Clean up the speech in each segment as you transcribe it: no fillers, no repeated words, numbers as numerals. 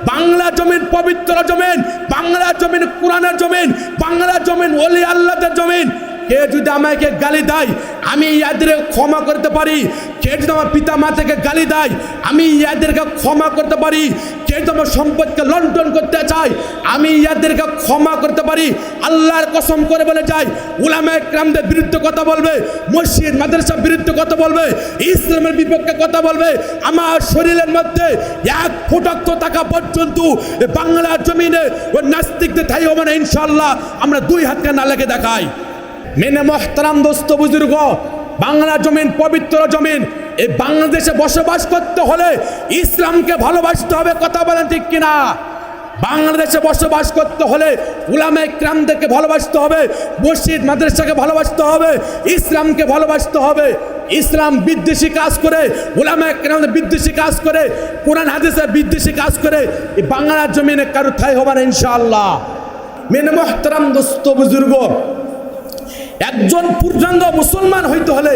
বাংলা জমিন পবিত্র জমিন, বাংলা জমিন কোরআনের জমিন, বাংলা জমিন ওলি আল্লাহদের জমিন। কে যদি আমাকে গালি দেয় আমি ইয়াদেরকে ক্ষমা করতে পারি। কে যদি আমার পিতা মাতাকে গালি দেয় আমি ইয়াদেরকে ক্ষমা করতে পারি। কে যদি আমার সম্পদকে লন্ডন করতে চায় আমি ইয়াদেরকে ক্ষমা করতে পারি। আল্লাহর কসম করে বলে যায়, উলামায়ে কেরামদের বিরুদ্ধে কথা বলবে, মসজিদ মাদ্রাসার বিরুদ্ধে কথা বলবে, ইসলামের বিপক্ষে কথা বলবে, আমার শরীরের মধ্যে এক ফুটক্ত টাকা পর্যন্ত বাংলার জমিনে ওই নাস্তিকদের ঠাই হবে না ইনশাআল্লাহ। আমরা দুই হাতকে না লেগে দেখাই। মেনে মোহতারাম দোস্ত বুজুর্গ, বাংলা জমিন পবিত্র জমিন। এই বাংলাদেশে বসবাস করতে হলে ইসলামকে ভালোবাসতে হবে, কথা বলেন ঠিক কিনা? বাংলাদেশে বসবাস করতে হলে উলামায়ে কেরামদেরকে ভালোবাসতে হবে, মসজিদ মাদ্রাসাকে ভালোবাসতে হবে, ইসলামকে ভালোবাসতে হবে। ইসলাম বিদ্বেষী কাজ করে, উলামায়ে কেরামদের বিদ্বেষী কাজ করে, কোরআন হাদিসের বিদ্বেষী কাজ করে এই বাংলার জমিনে কারো ঠাঁই হবে না ইনশাআল্লাহ। মেনে মোহতারাম দোস্ত বুজুর্গ, একজন পূর্ণাঙ্গ মুসলমান হইতে হলে,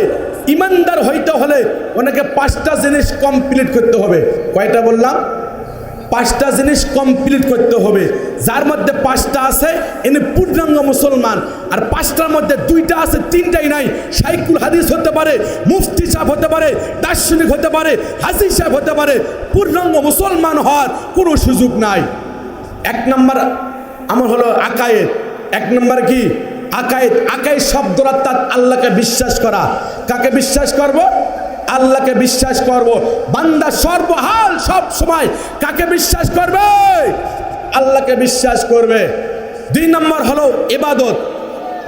ইমানদার হইতে হলে ওনাকে 5টা জিনিস কমপ্লিট করতে হবে। কয়টা বললাম? 5টা জিনিস কমপ্লিট করতে হবে। যার মধ্যে 5টা আছে ইনি পূর্ণাঙ্গ মুসলমান, আর 5টার মধ্যে 2টা আছে, 3টাই নাই। শাইখুল হাদিস হতে পারে, মুফতি সাহেব হতে পারে, দার্শনিক হতে পারে, হাজি সাহেব হতে পারে, পূর্ণাঙ্গ মুসলমান হওয়ার কোনো সুযোগ নাই। 1 নম্বর আমার হলো আকায়েদ। 1 নম্বর কি? আকায়েদ। আকায়েদ শব্দর অর্থ আল্লাহকে বিশ্বাস করা। কাকে বিশ্বাস করব? আল্লাহকে বিশ্বাস করব। বান্দা সর্বহাল সব সময় কাকে বিশ্বাস করবে? আল্লাহকে বিশ্বাস করবে। 2 নম্বর হলো ইবাদত,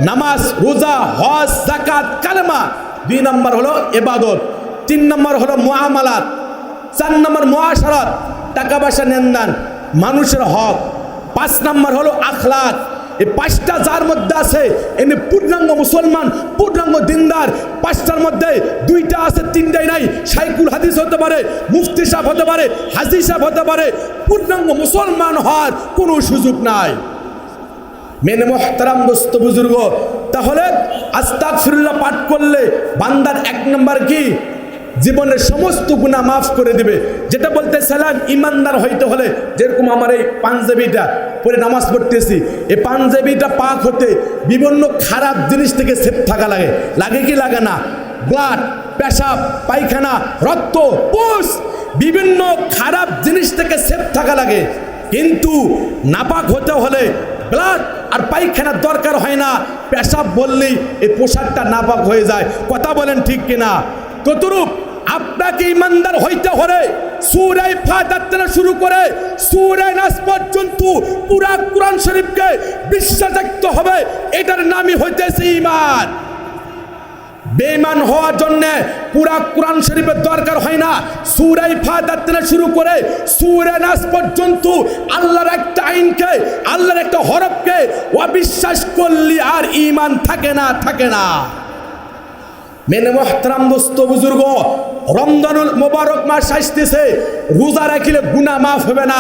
নামাজ, রোজা, হজ, যাকাত, কালেমা। 2 নম্বর হলো ইবাদত। 3 নম্বর হলো মুআমালাত। 4 নম্বর মুআশারাত, টাকা পয়সা লেনদেন, মানুষের হক। 5 নম্বর হলো আখলাক। এই 5টা যার মধ্যে আছে এনে পূর্ণাঙ্গ মুসলমান, পূর্ণাঙ্গ দিনদার। 5টার মধ্যে 2টা আছে, 3টাই নাই। শাইখুল হাদিস হতে পারে, মুফতি সাহেব হতে পারে, হাজি সাহেব হতে পারে, পূর্ণাঙ্গ মুসলমান হওয়ার কোনো সুযোগ নাই। মেনে মোহতারাম দোস্ত বুজুর্গ, তাহলে আস্তাগফিরুল্লাহ পাঠ করলে বান্দার 1 নম্বর কি? জীবনের সমস্ত গুনাহ মাফ করে দিবে। যেটা বলতেছিলাম, ইমানদার হইতে হলে যেরকম আমার এই পাঞ্জাবিটা পরে নামাজ পড়তেছি, এই পাঞ্জাবিটা পাক হতে বিভিন্ন খারাপ জিনিস থেকে সেফ থাকা লাগে। লাগে কি লাগে না? ব্লাড, পেশাব, পায়খানা, রক্ত, পুষ, বিভিন্ন খারাপ জিনিস থেকে সেফ থাকা লাগে। কিন্তু নাপাক হতে হলে ব্লাড আর পায়খানার দরকার হয় না, পেশাব বললেই এই পোশাকটা নাপাক হয়ে যায়। কথা বলেন ঠিক কিনা? ততরূপ আপনাকে ইমানদার হইতে হলে সূরা ফাতিহা থেকে শুরু করে সূরা নাস পর্যন্ত পুরা কোরআন শরীফকে বিশ্বাস রাখতে হবে। এটার নামই হইতেছে ঈমান। বেঈমান হওয়ার জন্য পুরা কোরআন শরীফের দরকার হয় না। সূরা ফাতিহা থেকে শুরু করে সূরা নাস পর্যন্ত আল্লাহর একটা আইনকে, আল্লাহর একটা হরফকে অবিশ্বাস করলে আর ঈমান থাকে না, থাকে না। মেনে মোহতারাম দোস্ত বুজুর্গ, রমজানুল মোবারক মাস আসতেছে। রোজা রাখলে গুনাহ মাফ হবে না,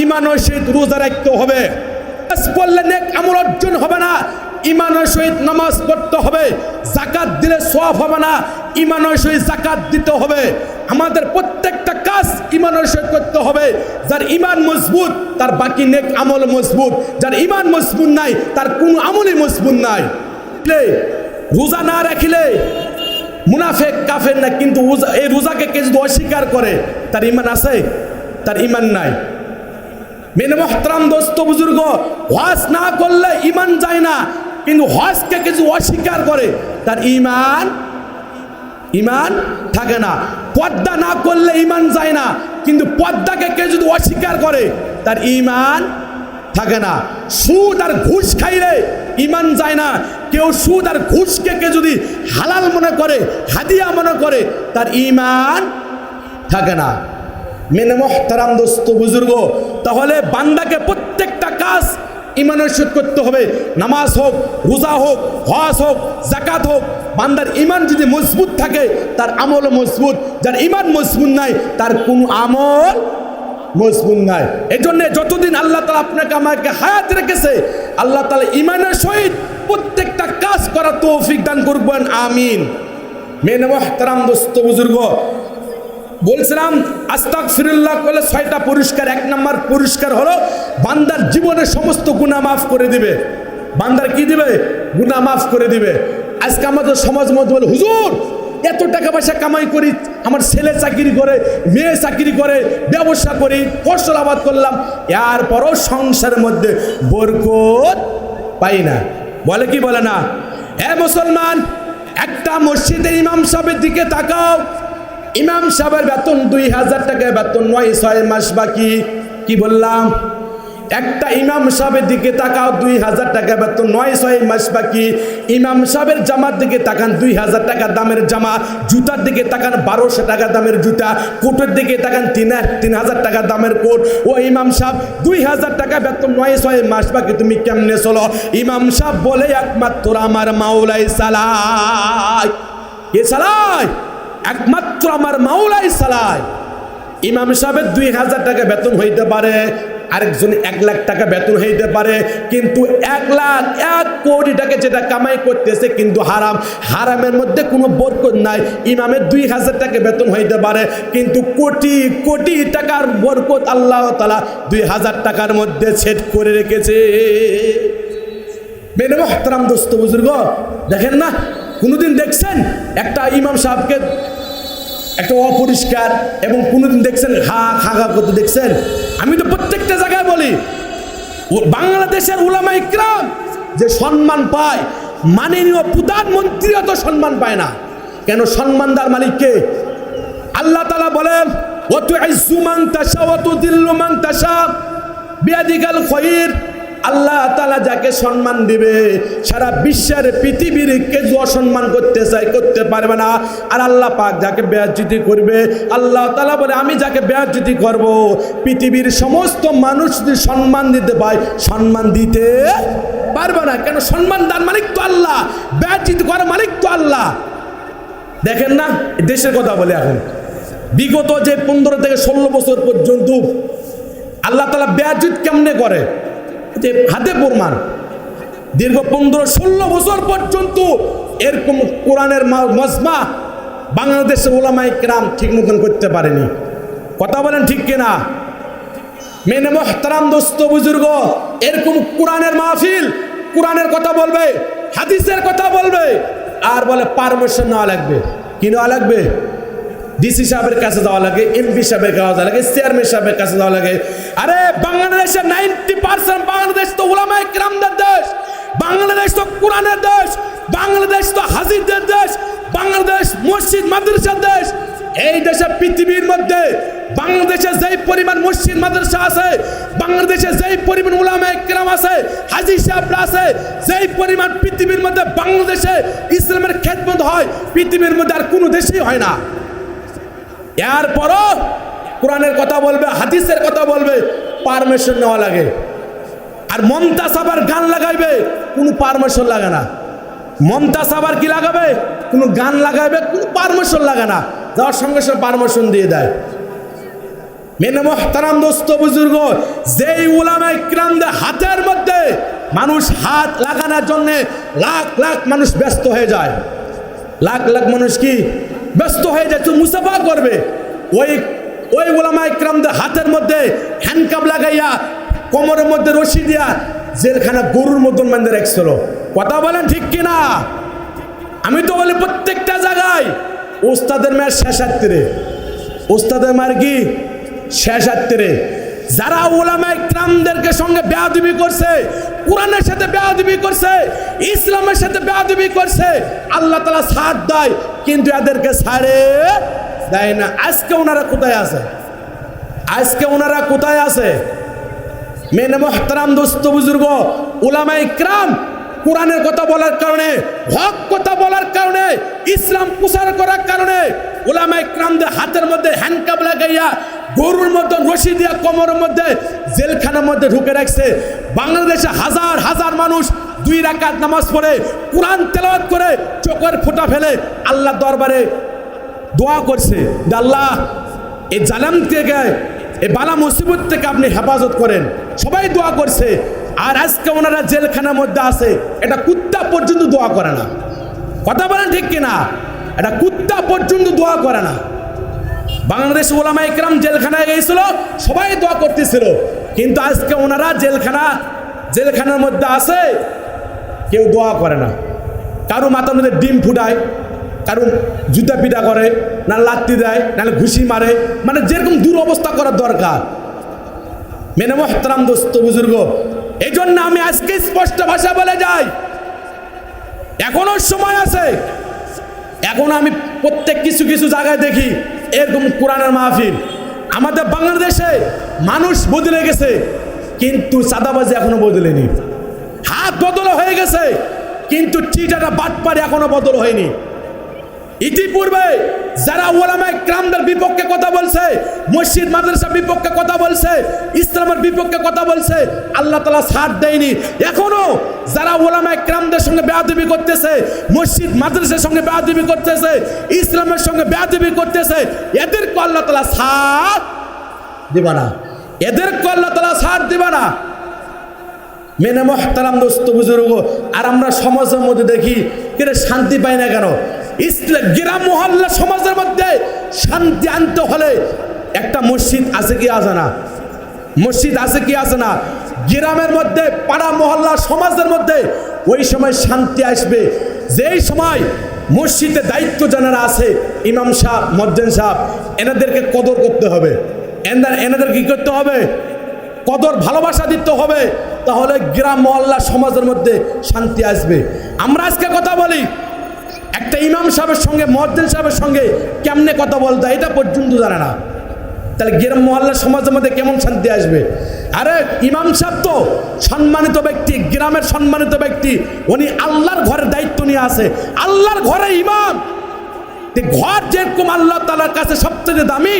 ঈমানের সহিত রোজা রাখতে হবে। নামাজ পড়লে নেক আমল অর্জন হবে না, ঈমানের সহিত নামাজ পড়তে হবে। যাকাত দিলে সওয়াব হবে না, ঈমানের সহিত যাকাত দিতে হবে। আমাদের প্রত্যেকটা কাজ ঈমানের সহিত করতে হবে। যার ঈমান মজবুত তার বাকি নেক আমল মজবুত, যার ঈমান মজবুত নাই তার কোনো আমলই মজবুত নাই। রোজা না রাখলে মুনাফিক কাফের না, কিন্তু এই রোজাকে কে যদি অস্বীকার করে তার ঈমান আছে? তার ঈমান নাই। মেনে মোহতারাম দোস্ত বুজুর্গ, হজ না করলে ঈমান যায় না, কিন্তু হজকে কে যদি অস্বীকার করে তার ঈমান থাকে না। পর্দা না করলে ঈমান যায় না, কিন্তু পর্দাকে কে যদি অস্বীকার করে তার ঈমান থাকে না। সুদ আর ঘুষ খাইলে ঈমান যায় না। কেউ সুদ আর ঘুষকে কে যদি হালাল মনে করে, হাদিয়া মনে করে, তার ঈমান থাকে না। মেনে মোহতারাম দোস্ত বুজুর্গ, তাহলে বান্দাকে প্রত্যেকটা কাজ ঈমানের সাথে করতে হবে। নামাজ হোক, রোজা হোক, হজ হোক, যাকাত হোক। বান্দার ঈমান যদি মজবুত থাকে তার আমল মজবুত, যার ঈমান মজবুত নাই তার কোনো আমল মজবুত নাই। এই জন্য যতদিন আল্লাহ তাআলা আপনাকে আমাকে হায়াত রেখেছে, আল্লাহ তাআলা ঈমানের সহিত প্রত্যেকটা কাজ করার তৌফিক দান করবেন, আমিন। মেনে মোহতারাম দোস্ত বুজুর্গ, বলছিলাম আস্তাগফিরুল্লাহ করলে 6টা পুরস্কার। 1 নম্বর পুরস্কার হলো বান্দার জীবনের সমস্ত গুনাহ মাফ করে দিবে। বান্দার কি দিবে? গুনাহ মাফ করে দিবে। আজকে আমাদের সমাজ মধ্যে বলে, হুজুর এত টাকা পয়সা কামাই করি, আমার ছেলে চাকরি করে, মেয়ে চাকরি করে, ব্যবসা করি, ফসল আবাদ করলাম, এরপরও সংসারের মধ্যে বরকত পাই না। বলে কি বলে না? এ মুসলমান, একটা মসজিদের ইমাম সাহেবের দিকে তাকাও। ইমাম সাহেবের বেতন 2000 টাকা বেতন, 9-6 মাস বাকি। কি বললাম? একটা ইমাম সাহেবের দিকে তাকাও, 2000 টাকা বেতন, 9-6 মাস বাকি। ইমাম সাহেবের জামার দিকে তাকান, 2000 টাকা দামের জামা। জুতার দিকে তাকান, 1200 টাকা দামের জুতা। কোটের দিকে তাকান, 3000 টাকা দামের কোট। ও ইমাম সাহেব, 2000 টাকা বেতন, 9-6 মাস বাকি, তুমি কেমনে চলো? ইমাম সাহেব বলে, একমাত্র আমার মাওলাই চালায়। কে চালায়? একমাত্র আমার মাওলাই চালায়। ইমাম সাহেবের 2000 টাকা বেতন হইতে পারে, আরেকজন 1 লাখ টাকা বেতন হইতে পারে, কিন্তু 1 লাখ 1 কোটি টাকা যেটা কামাই করতেছে কিন্তু হারাম। হারামের মধ্যে কোনো বরকত নাই। ইমামের 2000 টাকা বেতন হইতে পারে, কিন্তু কোটি কোটি টাকার বরকত আল্লাহ তাআলা 2000 টাকার মধ্যে সেট করে রেখেছে। মেনে মোহতারাম দোস্ত বুজুর্গ, দেখেন না, কোনোদিন দেখছেন একটা ইমাম সাহেবকে একটা অপরিষ্কার, এবং কোনোদিন দেখছেন খা করতে দেখছেন? আমি তো প্রত্যেকটা জায়গায় বলি, বাংলাদেশের উলামা ইকরাম যে সম্মান পায়, মাননীয় প্রধানমন্ত্রীও তো সম্মান পায় না। কেন? সম্মানদার মালিক কে? আল্লাহ তাআলা বলেন, ওয়া তুইজ্জু মান তাশা ওয়া তুযিল্লু মান তাশা বিয়াদিকাল খায়র। আল্লাহ তাআলা যাকে সম্মান দিবে, সারা বিশ্বের পৃথিবীর কেউ অসম্মান করতে চাই করতে পারবে না। আর আল্লাহ পাক যাকে বেয়াজ্জতি করবে, আল্লাহ তাআলা বলে, আমি যাকে বেয়াজ্জতি করব, পৃথিবীর সমস্ত মানুষ যদি সম্মান দিতে পায়, সম্মান দিতে পারবে না। কেন? সম্মান দান মালিক তো আল্লাহ, বেয়াজ্জতি করার মালিক তো আল্লাহ। দেখেন না, দেশের কথা বলে, এখন বিগত যে 15 থেকে 16 বছর পর্যন্ত আল্লাহ তাআলা বেয়াজ্জতি কেমনে করে হাতে প্রমাণ। দীর্ঘ 15-16 বছর পর্যন্ত এরকম কোরআনের মজমা বাংলাদেশের উলামা ইকরাম ঠিক মতন করতে পারেনি। কথা বলেন ঠিক কিনা? মেনে মোহতারাম দোস্ত বুজুর্গ, এরকম কোরআনের মাহফিল, কোরআনের কথা বলবে, হাদিসের কথা বলবে, আর বলে পারমিশন নেওয়া লাগবে। কি নেওয়া লাগবে? ডিসি সাহেবের কাছে যাওয়া লাগে, এমপি সাহেবের কাছে যাওয়া লাগে, চেয়ারম্যান সাহেবের কাছে যাওয়া লাগে। আরে বাংলাদেশের 90% বাংলাদেশ তো উলামা ইকরামদের দেশ, বাংলাদেশ তো কোরআনের দেশ, বাংলাদেশ তো হাজিদের দেশ, বাংলাদেশ মসজিদ মাদ্রাসার দেশ। এই দেশে পৃথিবীর মধ্যে বাংলাদেশে যেই পরিমাণ মসজিদ মাদ্রাসা আছে, বাংলাদেশে যেই পরিমাণ উলামা ইকরাম আছে, হাজী সাহেবরা আছে, যেই পরিমাণ পৃথিবীর মধ্যে বাংলাদেশে ইসলামের খেদমত হয়, পৃথিবীর মধ্যে আর কোনো দেশেই হয় না। এরপরও কোরআনের কথা বলবে, হাদিসের কথা বলবে, পারমিশন নেওয়া লাগে। আর মমতাজ আবার গান লাগাইবে, কোনো পারমিশন লাগে না। মমতাজ আবার কি লাগাবে? কোনো গান লাগাইবে, কোনো পারমিশন লাগে না, যাওয়ার সঙ্গে সঙ্গে পারমিশন দিয়ে দেয়। মেনে মোহতারাম দোস্ত বুজুর্গ, যেই উলামা ইকরামদের হাতের মধ্যে মানুষ হাত লাগানোর জন্য লাখ লাখ মানুষ ব্যস্ত হয়ে যায়, লাখ লাখ মানুষ কি ব্যস্ত হয়ে যায়, মুসাফা করবে। ওই উলামা ইকরামদের হাতের মধ্যে হ্যান্ডকাপ লাগাইয়া, কোমরের মধ্যে রশি দিয়া জেলখানা গরুর মতন বান্ধে রাখছিল। কথা বলেন ঠিক কিনা? আমি তো বলি প্রত্যেকটা জায়গায় ওস্তাদের মায়ের শেষাত্তরে, ওস্তাদের মায়ের কি শেষাত্তরে, যারা উলামা ইকরামদেরকে সঙ্গে বেয়াদবি করছে, কোরআনের সাথে বেয়াদবি করছে, ইসলামের সাথে বেয়াদবি করছে, আল্লাহ তাআলা ছাড় দেয়, কিন্তু এদেরকে ছাড়ে দেয় না। আজকে ওনারা কোথায় আছে? আজকে ওনারা কোথায় আছে? মেনে মোহতারাম দোস্ত বুজুর্গ, উলামা ইকরাম কোরআনের কথা বলার কারণে, হক কথা বলার কারণে, ইসলাম প্রচার করার কারণে উলামা ইকরামদের হাতের মধ্যে হ্যান্ডকাপ লাগাইয়া, গরুর মতো রশি দিয়া কোমরের মধ্যে জেলখানার মধ্যে ঢুকে রাখছে। বাংলাদেশে হাজার হাজার মানুষ 2 রাকাত নামাজ পড়ে, কোরআন তেলাওয়াত করে, চোখের ফোঁটা ফেলে আল্লাহ দরবারে দোয়া করছে, আল্লাহ এই জালেম থেকে, এই বালা মুসিবত থেকে আপনি হেফাজত করেন। সবাই দোয়া করছে। আর আজকে ওনারা জেলখানার মধ্যে আছে, এটা কুত্তা পর্যন্ত দোয়া করে না। কথা বলেন ঠিক কিনা? এটা কুত্তা পর্যন্ত দোয়া করে না। বাংলাদেশ ওলামা ইকরাম জেলখানায় গিয়েছিল, সবাই দোয়া করতেছিল, কিন্তু আজকে ওনারা জেলখানার মধ্যে আছে, কেউ দোয়া করে না। কারো মাথার মধ্যে ডিম ফুটায়, কারো জুতা পিটা করে, না লাত্তি দেয়, নাহলে ঘুষি মারে, মানে যেরকম দুরবস্থা করার দরকার। মেনে মোহতারাম দোস্ত বুজুর্গ, এই জন্য আমি আজকে স্পষ্ট ভাষা বলে যাই, এখনো সময় আছে। এখন আমি প্রত্যেক কিছু কিছু জায়গায় দেখি এরকম কোরআনের মাহফিল। আমাদের বাংলাদেশে মানুষ বদলে গেছে, কিন্তু চাঁদাবাজি এখনো বদলেনি। হাত বদল হয়ে গেছে, কিন্তু চিটাটা বাটপাড়ি এখনো বদল হয়নি। ইতিপূর্বে যারা ওলামায়ে কেরামদের বিপক্ষে কথা বলছে, মসজিদ মাদ্রাসার বিপক্ষে কথা বলছে, ইসলামের বিপক্ষে কথা বলছে, আল্লাহ তাআলা ছাড় দেয়নি। এখনো যারা ওলামায়ে কেরামদের সঙ্গে বেয়াদবি করতেছে, মসজিদ মাদ্রাসার সঙ্গে বেয়াদবি করতেছে, ইসলামের সঙ্গে বেয়াদবি করতেছে, এদেরকে আল্লাহ তাআলা ছাড় দিবা না, এদেরকে আল্লাহ তাআলা ছাড় দিবা না। মেনে মোহতারাম দোস্ত বুজুর্গ, আর আমরা সমাজের মধ্যে দেখি কেন শান্তি পাই না কেন? গ্রাম মহল্লা সমাজের মধ্যে শান্তি আনতে হলে একটা মসজিদ আছে কি আছে না? মসজিদ আছে কি আছে না? গ্রামের মধ্যে, পাড়া মহল্লা সমাজের মধ্যে ওই সময় শান্তি আসবে যেই সময় মসজিদে দায়িত্ব যারা আছে, ইমাম সাহেব, মুয়াজ্জিন সাহেব, এনাদেরকে কদর করতে হবে, এনাদের কি করতে হবে? কদর, ভালোবাসা দিতে হবে, তাহলে গ্রাম মহল্লা সমাজের মধ্যে শান্তি আসবে। আমরা আজকে কথা বলি, একটা ইমাম সাহেবের সঙ্গে, মুয়াজ্জিন সাহেবের সঙ্গে কেমনে কথা বলতে হয় এটা পর্যন্ত জানে না, তাহলে গ্রাম মহল্লা সমাজের মধ্যে কেমন শান্তি আসবে? আরে ইমাম সাহেব তো সম্মানিত ব্যক্তি, গ্রামের সম্মানিত ব্যক্তি, উনি আল্লাহর ঘরের দায়িত্ব নিয়ে আসে, আল্লাহর ঘরে ইমাম। ঘর যেরকম আল্লাহ তাআলার কাছে সবচেয়ে দামি,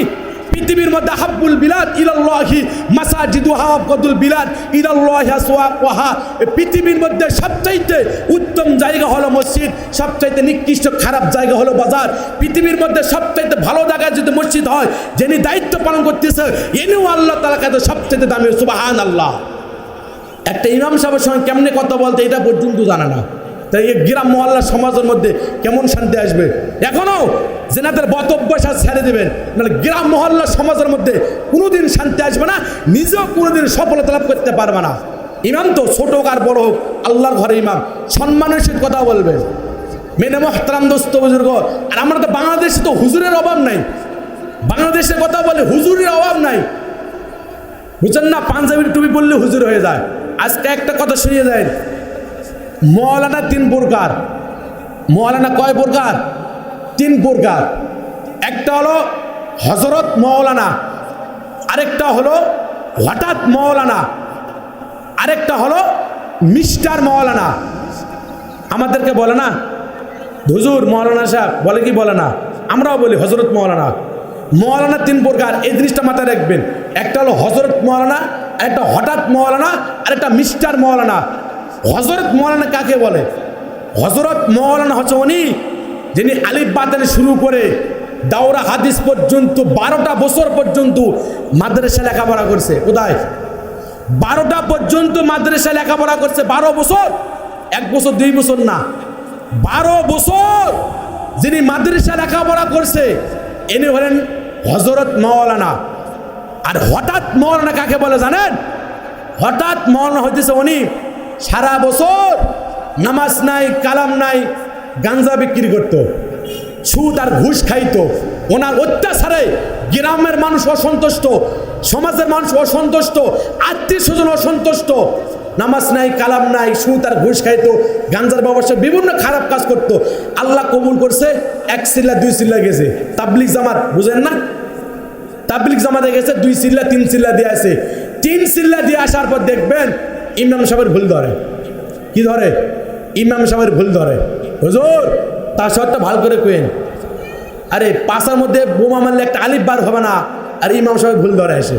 পৃথিবীর মধ্যে হাব্বুল বিলাদ ইলাল্লাহি মাসাজিদুহা ওয়াবদুল বিলাদ ইলাল্লাহি আসওয়াকুহা, পৃথিবীর মধ্যে সবচাইতে উত্তম জায়গা হলো মসজিদ, সবচাইতে নিকৃষ্ট খারাপ জায়গা হলো বাজার। পৃথিবীর মধ্যে সবচাইতে ভালো জায়গায় যদি মসজিদ হয়, যিনি দায়িত্ব পালন করতেছে এনেও আল্লাহ তাআলার কাছে সবচাইতে দামি, সুবহানাল্লাহ। একটা ইমাম সাহেবের সঙ্গে কেমনে কথা বলতে এটা পর্যন্ত জানে না, তাই এই গ্রাম মহল্লা সমাজের মধ্যে কেমন শান্তি আসবে? এখনো জেনাদের বতভ্যাস ছেড়ে দেবেন, মানে গ্রাম মহল্লা সমাজের মধ্যে কোনোদিন শান্তি আসবে না, নিজেও কোনোদিন সফলতা লাভ করতে পারবে না। ইমাম তো ছোট হোক আর বড় হোক, আল্লাহর ঘরে ইমাম, সম্মানের সাথে কথা বলবে। মেনে মোহতারাম দোস্ত বুজুর্গ, আর আমরা তো বাংলাদেশে তো হুজুরের অভাব নাই, বাংলাদেশে কথা বলে হুজুরের অভাব নাই, বুঝছেন না? পাঞ্জাবির টুপি পরলে হুজুর হয়ে যায়। আজকে একটা কথা শুনিয়ে দেয়, মওলানা 3 প্রকার। মওলানা কয় প্রকার? 3 প্রকার। একটা হলো হযরত মওলানা, আরেকটা হলো হঠাৎ মওলানা, আরেকটা হলো মিস্টার মওলানা। আমাদেরকে বলে না হুজুর মওলানা সাহেব, বলে কি বলে না? আমরাও বলি হযরত মওলানা। মওলানা 3 প্রকার, এই জিনিসটা মাথায় রাখবেন। একটা হলো হযরত মওলানা, একটা হঠাৎ মওলানা, আর একটা মিস্টার মওলানা। হযরত মওলানা কাকে বলে? হযরত মওলানা হচ্ছে উনি যিনি আলিফ বা থেকে শুরু করে দাওরা হাদিস পর্যন্ত 12টা বছর পর্যন্ত মাদ্রাসা লেখাপড়া করছে। কোথায়? 12টা পর্যন্ত মাদ্রাসা লেখাপড়া করছে। 12 বছর, 1 বছর 2 বছর না, 12 বছর যিনি মাদ্রাসা লেখাপড়া করছে ইনি হলেন হযরত মওলানা। আর হঠাৎ মওলানা কাকে বলে জানেন? হঠাৎ মওলানা হইতেছে উনি সারা বছর নামাজ নাই, কালাম নাই, গাঞ্জা বিক্রি করত, সুদ আর ঘুষ খাইতো। ওনার অত্যাচারে গ্রামের মানুষ অসন্তুষ্ট, সমাজের মানুষ অসন্তুষ্ট, আত্মীয় স্বজন অসন্তুষ্ট। নামাজ নাই, কালাম নাই, সুদ আর ঘুষ খাইতো, গাঞ্জার ব্যবসা, বিভিন্ন খারাপ কাজ করতো। আল্লাহ কবুল করছে, 1 চিল্লা 2 চিল্লা গেছে। তাবলিগ জামাত বুঝেন না? তাবলিগ জামাতে গেছে, 2 চিল্লা 3 চিল্লা দিয়ে আসে। 3 চিল্লা দিয়ে আসার পর দেখবেন ইমাম সাহেবের ভুল ধরে। কি ধরে? ইমাম সাহেবের ভুল ধরে। হুজুর তার শর্তটা ভালো করে কইেন। আরে পাশার মধ্যে বোমা মারলে একটা আলিফ বার হবে না, আর ইমাম সাহেব ভুল ধরে এসে।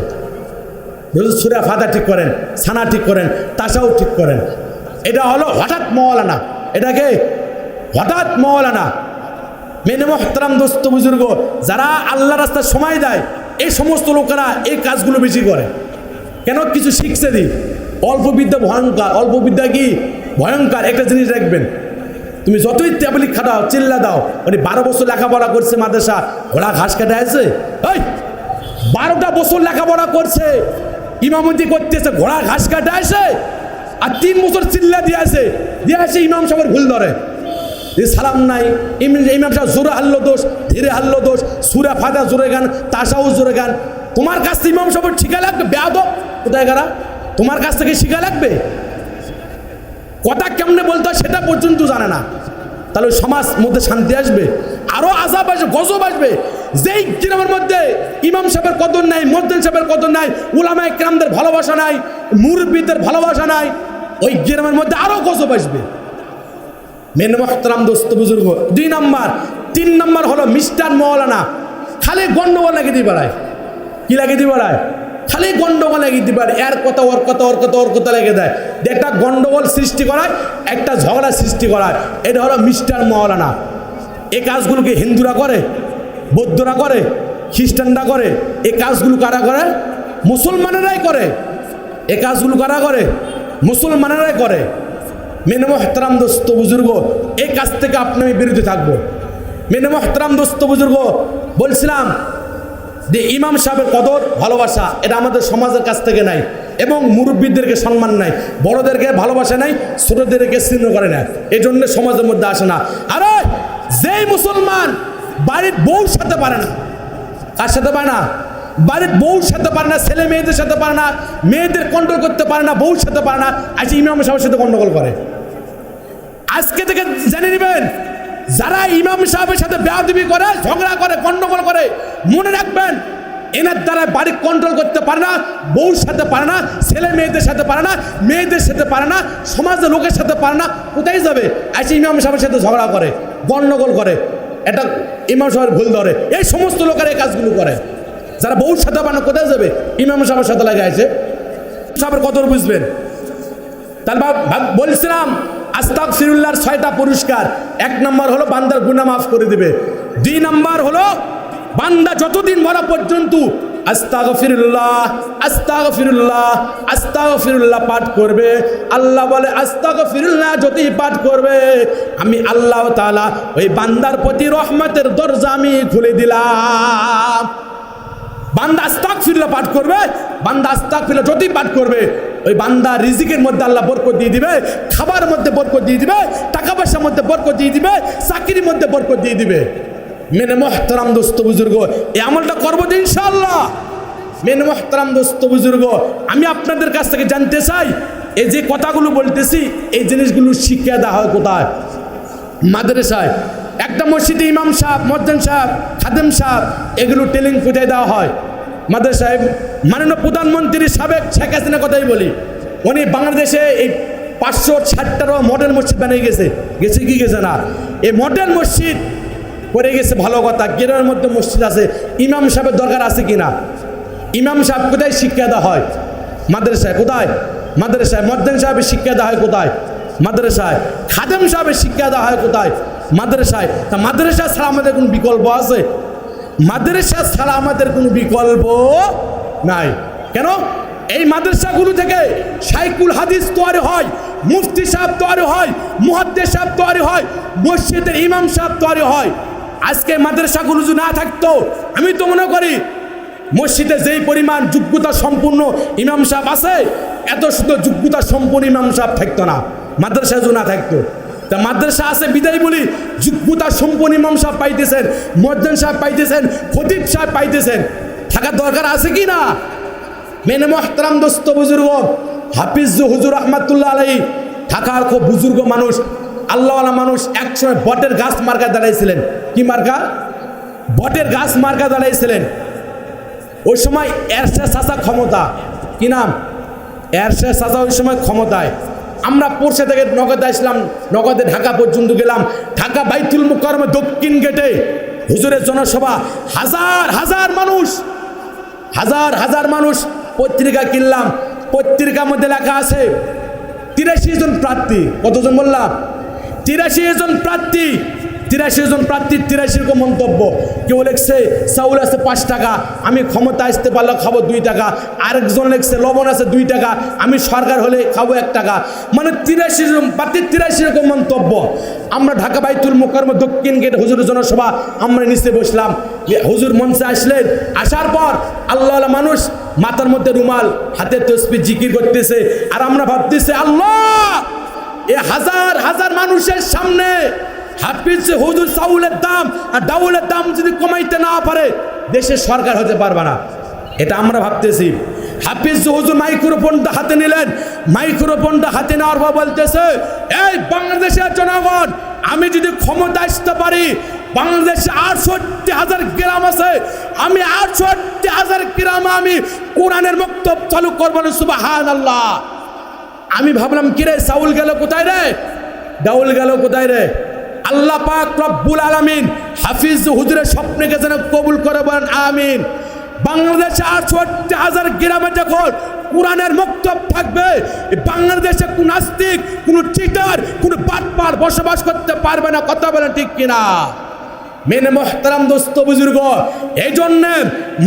হুজুর সূরা ফাতিহা ঠিক করেন, সানা ঠিক করেন, তাসাও ঠিক করেন। এটা হলো হঠাৎ মওলানা। এটাকে হঠাৎ মওলানা। মেনে মোহতারাম দোস্ত বুজুর্গ, যারা আল্লাহ রাস্তায় সময় দেয় এই সমস্ত লোকেরা এই কাজগুলো বেশি করে। কেন? কিছু শিখছে দি। অল্প বিদ্যা ভয়ঙ্কর, অল্প বিদ্যা কি ভয়ঙ্কর, একটা জিনিস রাখবেন। তুমি যতই তাবলীগ খাটাও চিল্লা দাও, উনি 12 বছর লেখাপড়া করছে মাদ্রাসা, ঘোড়া ঘাস কাটা আছে? ওই 12টা বছর লেখাপড়া করছে, ইমামতি করতেছে, ঘোড়া ঘাস কাটা আছে, আর 3 বছর চিল্লা দিয়ে আসে ইমাম সাহেবের ভুল ধরে, সালাম নাই, ইমাম সাহেব জোরে হারলো দোষ, ধীরে হারলো দোষ, সুরা ফাদা জোরে গান, তাসাও জোরে গান। তোমার কাছ থেকে ইমাম সাহেবের শিখা লাগবে? বেয়াদব কোথায় গারা, তোমার কাছ থেকে শিখা লাগবে? কথা কেমনে বলতে হয় সেটা পর্যন্ত জানে না। তাহলে সমাজ মধ্যে শান্তি আসবে? আরো আযাব আসবে, গজব আসবে। যেই গ্রামের মধ্যে ইমাম সাহেবের কদর নাই, মুয়াজ্জিন সাহেবের কদর নাই, উলামায়ে কেরামদের ভালোবাসা নাই, মুরব্বিদের ভালোবাসা নাই, ওই গ্রামের মধ্যে আরো গজব আসবে। মেনে মুহতারাম দোস্ত বুজুর্গ, 2 নাম্বার। 3 নাম্বার হলো মিস্টার মৌলানা, খালি গন্ডগোল লাগিয়ে দিয়ে বেড়ায়। কি লাগিয়ে দিয়ে বেড়ায়? খালি গন্ডগোল লাগিয়ে দিয়ে বেড়ায়, এর কথা ওর কথা, ওর কথা ওর কথা লেগে দেয়, একটা গন্ডগোল সৃষ্টি করায়, একটা ঝগড়া সৃষ্টি করায়। এটা হলো মিস্টার মৌলানা। এই কাজগুলোকে হিন্দুরা করে, বৌদ্ধরা করে, খ্রিস্টানরা করে। এই কাজগুলো কারা করে? মুসলমানেরাই করে। এই কাজগুলো কারা করে? মুসলমানেরাই করে। মেনে মুহতারাম দোস্ত বুজুর্গ, এই কাজ থেকে আপনি আমি বিরত থাকবো। মেনে মুহতারাম দোস্ত বুজুর্গ, বলছিলাম যে ইমাম সাহেবের কদর ভালোবাসা এটা আমাদের সমাজের কাছ থেকে নাই, এবং মুরব্বীদেরকে সম্মান নাই, বড়দেরকে ভালোবাসা নাই, ছোটদেরকে স্নেহ করে না, এই জন্য সমাজের মধ্যে আসে না। আরে যেই মুসলমান বাড়ির বউর সাথে পারে না, কার সাথে পারে না? বাড়ির বউর সাথে পারে না, ছেলে মেয়েদের সাথে পারে না, মেয়েদের কন্ট্রোল করতে পারে না, বউর সাথে পারে না, আজকে ইমাম সাহেবের সাথে গন্ডগোল করে। আজকে থেকে জেনে নেবেন, যারা ইমাম সাহেবের সাথে বেয়াদবি করে, ঝগড়া করে, গন্ডগোল করে, মনে রাখবেন এনার দ্বারা বাড়ি কন্ট্রোল করতে পারে না, বউর সাথে পারে না, ছেলে মেয়েদের সাথে পারে না, মেয়েদের সাথে পারে না, সমাজের লোকের সাথে পারে না, কোথায় যাবে? আজকে ইমাম সাহেবের সাথে ঝগড়া করে, গন্ডগোল করে, এটা ইমাম সাহেবের ভুল ধরে। এই সমস্ত লোকেরা এই কাজগুলো করে। যারা বউর সাথে পারে না কোথায় যাবে? ইমাম সাহেবের সাথে লাগে আছে। সাহেবের কদর বুঝবেন। তাহলে বলছিলাম আস্তাগফিরুল্লাহর 6টা পুরস্কার। 1 নম্বর হলো বান্দার গুনাহ মাফ করে দিবে। 2 নম্বর হলো বান্দা যতদিন মরা পর্যন্ত আস্তাগফিরুল্লাহ আস্তাগফিরুল্লাহ আস্তাগফিরুল্লাহ পাঠ করবে, আল্লাহ বলে আস্তাগফিরুল্লাহ যদি পাঠ করবে, আমি আল্লাহ তাআলা ওই বান্দার প্রতি রহমতের দরজা আমি খুলে দিলাম। বান্দা আস্তাগফিরুল্লাহ পাঠ করবে, বান্দা আস্তাগফিরুল্লাহ যদি পাঠ করবে, ওই বান্দা রিজিকের মধ্যে আল্লাহ বরকত দিয়ে দিবে, খাবার মধ্যে বরকত দিয়ে দিবে, টাকা পয়সার মধ্যে বরকত দিয়ে দিবে, চাকরির মধ্যে বরকত দিয়ে দিবে। মেনে মুহতারাম দোস্ত বুজুর্গ, এই আমলটা করবো তো ইনশাআল্লাহ। মেনে মুহতারাম দোস্ত বুজুর্গ, আমি আপনাদের কাছ থেকে জানতে চাই, এই যে কথাগুলো বলতেছি, এই জিনিসগুলো শিক্ষা দেওয়া হয় কোথায়? মাদ্রাসায়। একটা মসজিদে ইমাম সাহেব, মুয়াজ্জিন সাহেব, খাদেম সাহেব, এগুলো ট্রেনিং কোথায় দেওয়া হয়? মাদ্রাসায়। মাননীয় প্রধানমন্ত্রী সাবেক শেখ হাসিনার কথাই বলি, উনি বাংলাদেশে এই 560টারও মডেল মসজিদ বানিয়ে গেছে। গেছে কি গেছে না? এই মডেল মসজিদ করে গেছে, ভালো কথা। গ্রামের মধ্যে মসজিদ আছে, ইমাম সাহেবের দরকার আছে কি না? ইমাম সাহেব কোথায় শিক্ষা দেওয়া হয়? মাদ্রাসায়। কোথায়? মাদ্রাসায়। মুয়াজ্জিন সাহেবের শিক্ষা দেওয়া হয় কোথায়? মাদ্রাসায়। খাদেম সাহেবের শিক্ষা দেওয়া হয় কোথায়? মাদ্রাসায়। তা মাদ্রাসা ছাড়া আমাদের কোনো বিকল্প আছে? মাদ্রাসা ছাড়া আমাদের কোনো বিকল্প নাই। কেন? এই মাদ্রাসাগুলো থেকে শাইখুল হাদিস তৈরি হয়, মুফতি সাহেব তৈরি হয়, মুহাদ্দিস সাহেব তৈরি হয়, মসজিদের ইমাম সাহেব তৈরি হয়। আজকে মাদ্রাসাগুলো যদি না থাকতো, আমি তো মনে করি মসজিদে যেই পরিমাণ যোগ্যতা সম্পূর্ণ ইমাম সাহেব আছে, এত শুধু যোগ্যতা সম্পূর্ণ ইমাম সাহেব থাকতো না, মাদ্রাসা যদি না থাকতো। তা মাদ্রাসা আছে বিদায় বলি, যোগ্যতা সম্পূর্ণ ইমাম সাহেব পাইতেছেন, মুয়াজ্জিন সাহেব পাইতেছেন, খতিব সাহেব পাইতেছেন, থাকার দরকার আছে কি না? মেনে মুহতারাম দোস্ত বুজুর্গ, হাফিজ হুজুর রহমাতুল্লাহ আলাইহি ঢাকার খুব বুজুর্গ মানুষ, আল্লাহওয়ালা মানুষ, একসময় বটের গাছ মার্কা দাঁড়াইছিলেন। কি মার্কা? বটের গাছ মার্কা দাঁড়াইছিলেন। ওই সময় এরশাদ চাচা ক্ষমতা, কি নাম? এরশাদ চাচা ওই সময় ক্ষমতায়। আমরা পড়শে থেকে নগদে আসলাম, নগদে ঢাকা পর্যন্ত গেলাম। ঢাকা বাইতুল মুকাররমে দক্ষিণ গেটে হুজুরের জনসভা, হাজার হাজার মানুষ, হাজার হাজার মানুষ। পত্রিকা কিনলাম, পত্রিকার মধ্যে লেখা আছে 83 জন প্রার্থী। কতজন বললাম? 83 জন প্রার্থী, 83 জন প্রার্থীর 83 রকম মন্তব্য। কেউ লিখছে চাউল আছে 5 টাকা, আমি ক্ষমতা আসতে পারলে খাবো 2 টাকা। আরেকজন লিখছে লবণ আছে 2 টাকা, আমি সরকার হলে খাবো 1 টাকা। মানে 83 জন প্রার্থীর 83 রকম মন্তব্য। আমরা ঢাকা বাইতুল মোকাররম দক্ষিণ গেট হুজুরের জনসভা, আমরা নিচে বসলাম। হুজুর মঞ্চে আসলেন, আসার পর আল্লাহ মানুষ মাথার মধ্যে রুমাল, হাতে তসবিহ জিকির করতেছে। আর আমরা ভাবতেছি আল্লাহ, এ হাজার হাজার মানুষের সামনে হাফিজ হুজুর চাউলের দাম আর ডাউলের দাম যদি কমাইতে না পারে, দেশের সরকার হতে পারবে না। এটা আমরা ভাবতেছি। হাফিজ হুজুর মাইক্রোফোনটা হাতে নিলেন, মাইক্রোফোনটা হাতে নেওয়ার পর বলতেছে, এই বাংলাদেশের জনগণ, আমি যদি ক্ষমতা আসতে পারি, বাংলাদেশে 68,000 গ্রাম আছে, আমি 68,000 গ্রামে আমি কোরআনের বক্তব্য চালু করবো। সুবহানাল্লাহ। আমি ভাবলাম কিরে, চাউল গেল কোথায় রে, ডাউল গেল কোথায় রে? আল্লাহ পাক রব্বুল আলামিন হাফিজ হুজুরের স্বপ্নকে যেন কবুল করে বলেন আমিন। বাংলাদেশে 68,000 গ্রামে যখন কোরআনের বক্তব্য থাকবে, বাংলাদেশে কোন নাস্তিক, কোন চিটার, কোন বাটপার বসবাস করতে পারবে না। কথা বলেন ঠিক কিনা? মেনে মোহতারাম দোস্ত বুজুর্গ, এই জন্য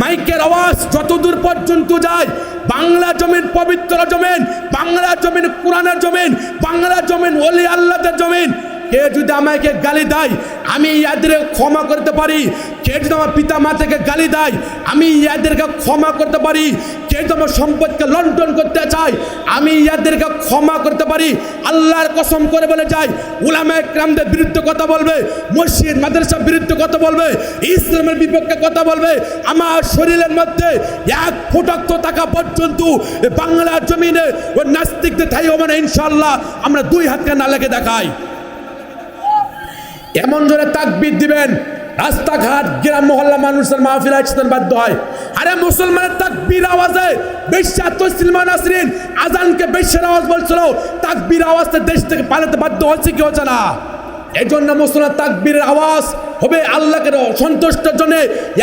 মাইকের আওয়াজ যতদূর পর্যন্ত যায়, বাংলা জমিন পবিত্র জমিন, বাংলা জমিন কোরআনের জমিন, বাংলা জমিন ওলি আল্লাহদের জমিন। কে যদি আমাকে গালি দেয়, আমি ইয়াদেরকে ক্ষমা করতে পারি। কে যদি আমার পিতা মাতাকে গালি দেয়, আমি ইয়াদেরকে ক্ষমা করতে পারি। কে যদি আমার সম্পদকে লন্ডন করতে চায়, আমি ইয়াদেরকে ক্ষমা করতে পারি। আল্লাহর কসম করে বলে যায়, উলামায়ে কেরামদের বিরুদ্ধে কথা বলবে, মসজিদ মাদ্রাসার বিরুদ্ধে কথা বলবে, ইসলামের বিপক্ষে কথা বলবে, আমার শরীরের মধ্যে 1 ফুট টাকা পর্যন্ত বাংলার জমিনে ও নাস্তিকদের ঠাই হবে না ইনশাআল্লাহ। আমরা 2 হাতকে না লেগে দেখাই। এমন জোরে তাকবীর দিবেন, রাস্তাঘাট গ্রাম মহল্লা মানুষের মাহফিল আসতে বাধ্য হয়। আরে মুসলমানের তাকবীর আওয়াজে বেশ্যা তসলিমা নাসরিন আজানকে বেশ্যার আওয়াজ বলছিল, তাকবীর আওয়াজে দেশ থেকে পালাতে বাধ্য হচ্ছে কি হচ্ছে না? এই জন্য মুসলমান তাকবীরের আওয়াজ হবে আল্লাহকে সন্তুষ্টের জন্য।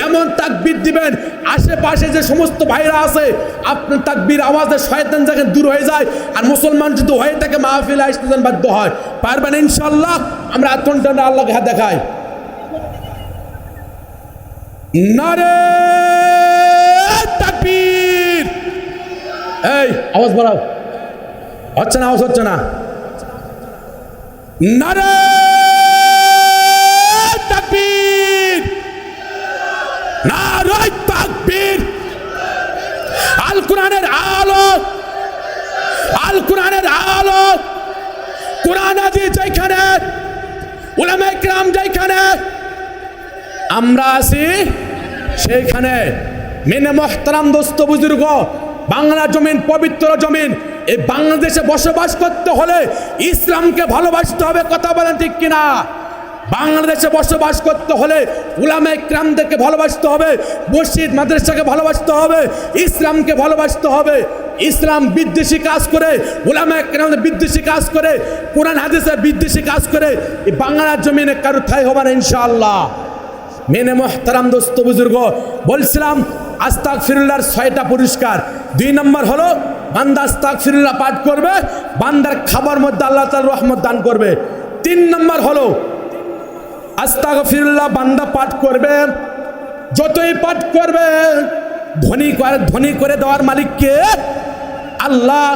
এমন তাকবীর দিবেন, আশেপাশে যে সমস্ত ভাইরা আছে, আপনার তাকবীর আওয়াজে শয়তান যখন দূর হয়ে যায়, আর মুসলমান যদি হয়ে থাকে মাহফিলে আসতে বাধ্য হয়। পারবেন ইনশাআল্লাহ? আমরা আত্মটা আল্লাহকে হাত দেখাই। নারে তাকবীর! এই আওয়াজ বাড়াও, হচ্ছে না, আওয়াজ হচ্ছে না। নারে তাকবীর! নারে তাকবীর! আল কোরআনের আলো, আল কোরআনের আলো, কোরআন আদি যেখানে, উলামায়ে কেরাম যেখানে, আমরা আছি সেইখানে। মেনে মোহতারাম দোস্ত বুজুর্গ, বাংলা জমিন পবিত্র জমিন। এই বাংলাদেশে বসবাস করতে হলে ইসলামকে ভালোবাসতে হবে। কথা বলেন ঠিক কিনা? বাংলাদেশে বসবাস করতে হলে উলামায়ে কেরামদেরকে ভালোবাসতে হবে, মসজিদ মাদ্রাসাকে ভালোবাসতে হবে, ইসলামকে ভালোবাসতে হবে। ইসলাম বিদ্বেষী কাজ করে, উলামায়ে কেরামদের বিদ্বেষী কাজ করে, কোরআন হাদিসের বিদ্বেষী কাজ করে, এই বাংলার জমিনে কারো ঠাঁই হবে না ইনশাআল্লাহ। মেনে মোহতারাম দোস্ত বুজুর্গ, বলছিলাম আস্তাগফিরুল্লাহর 6টা পুরস্কার। 2 নম্বর হলো বান্দা আস্তাগফিরুল্লাহ পাঠ করবে, বান্দার খাবার মধ্যে আল্লাহ তাআলা রহমত দান করবে। 3 নম্বর হলো আস্তাগফিরুল্লাহ বান্দা পাঠ করবে, যতই পাঠ করবে ধনী করে দেওয়ার মালিক কে? আল্লাহ।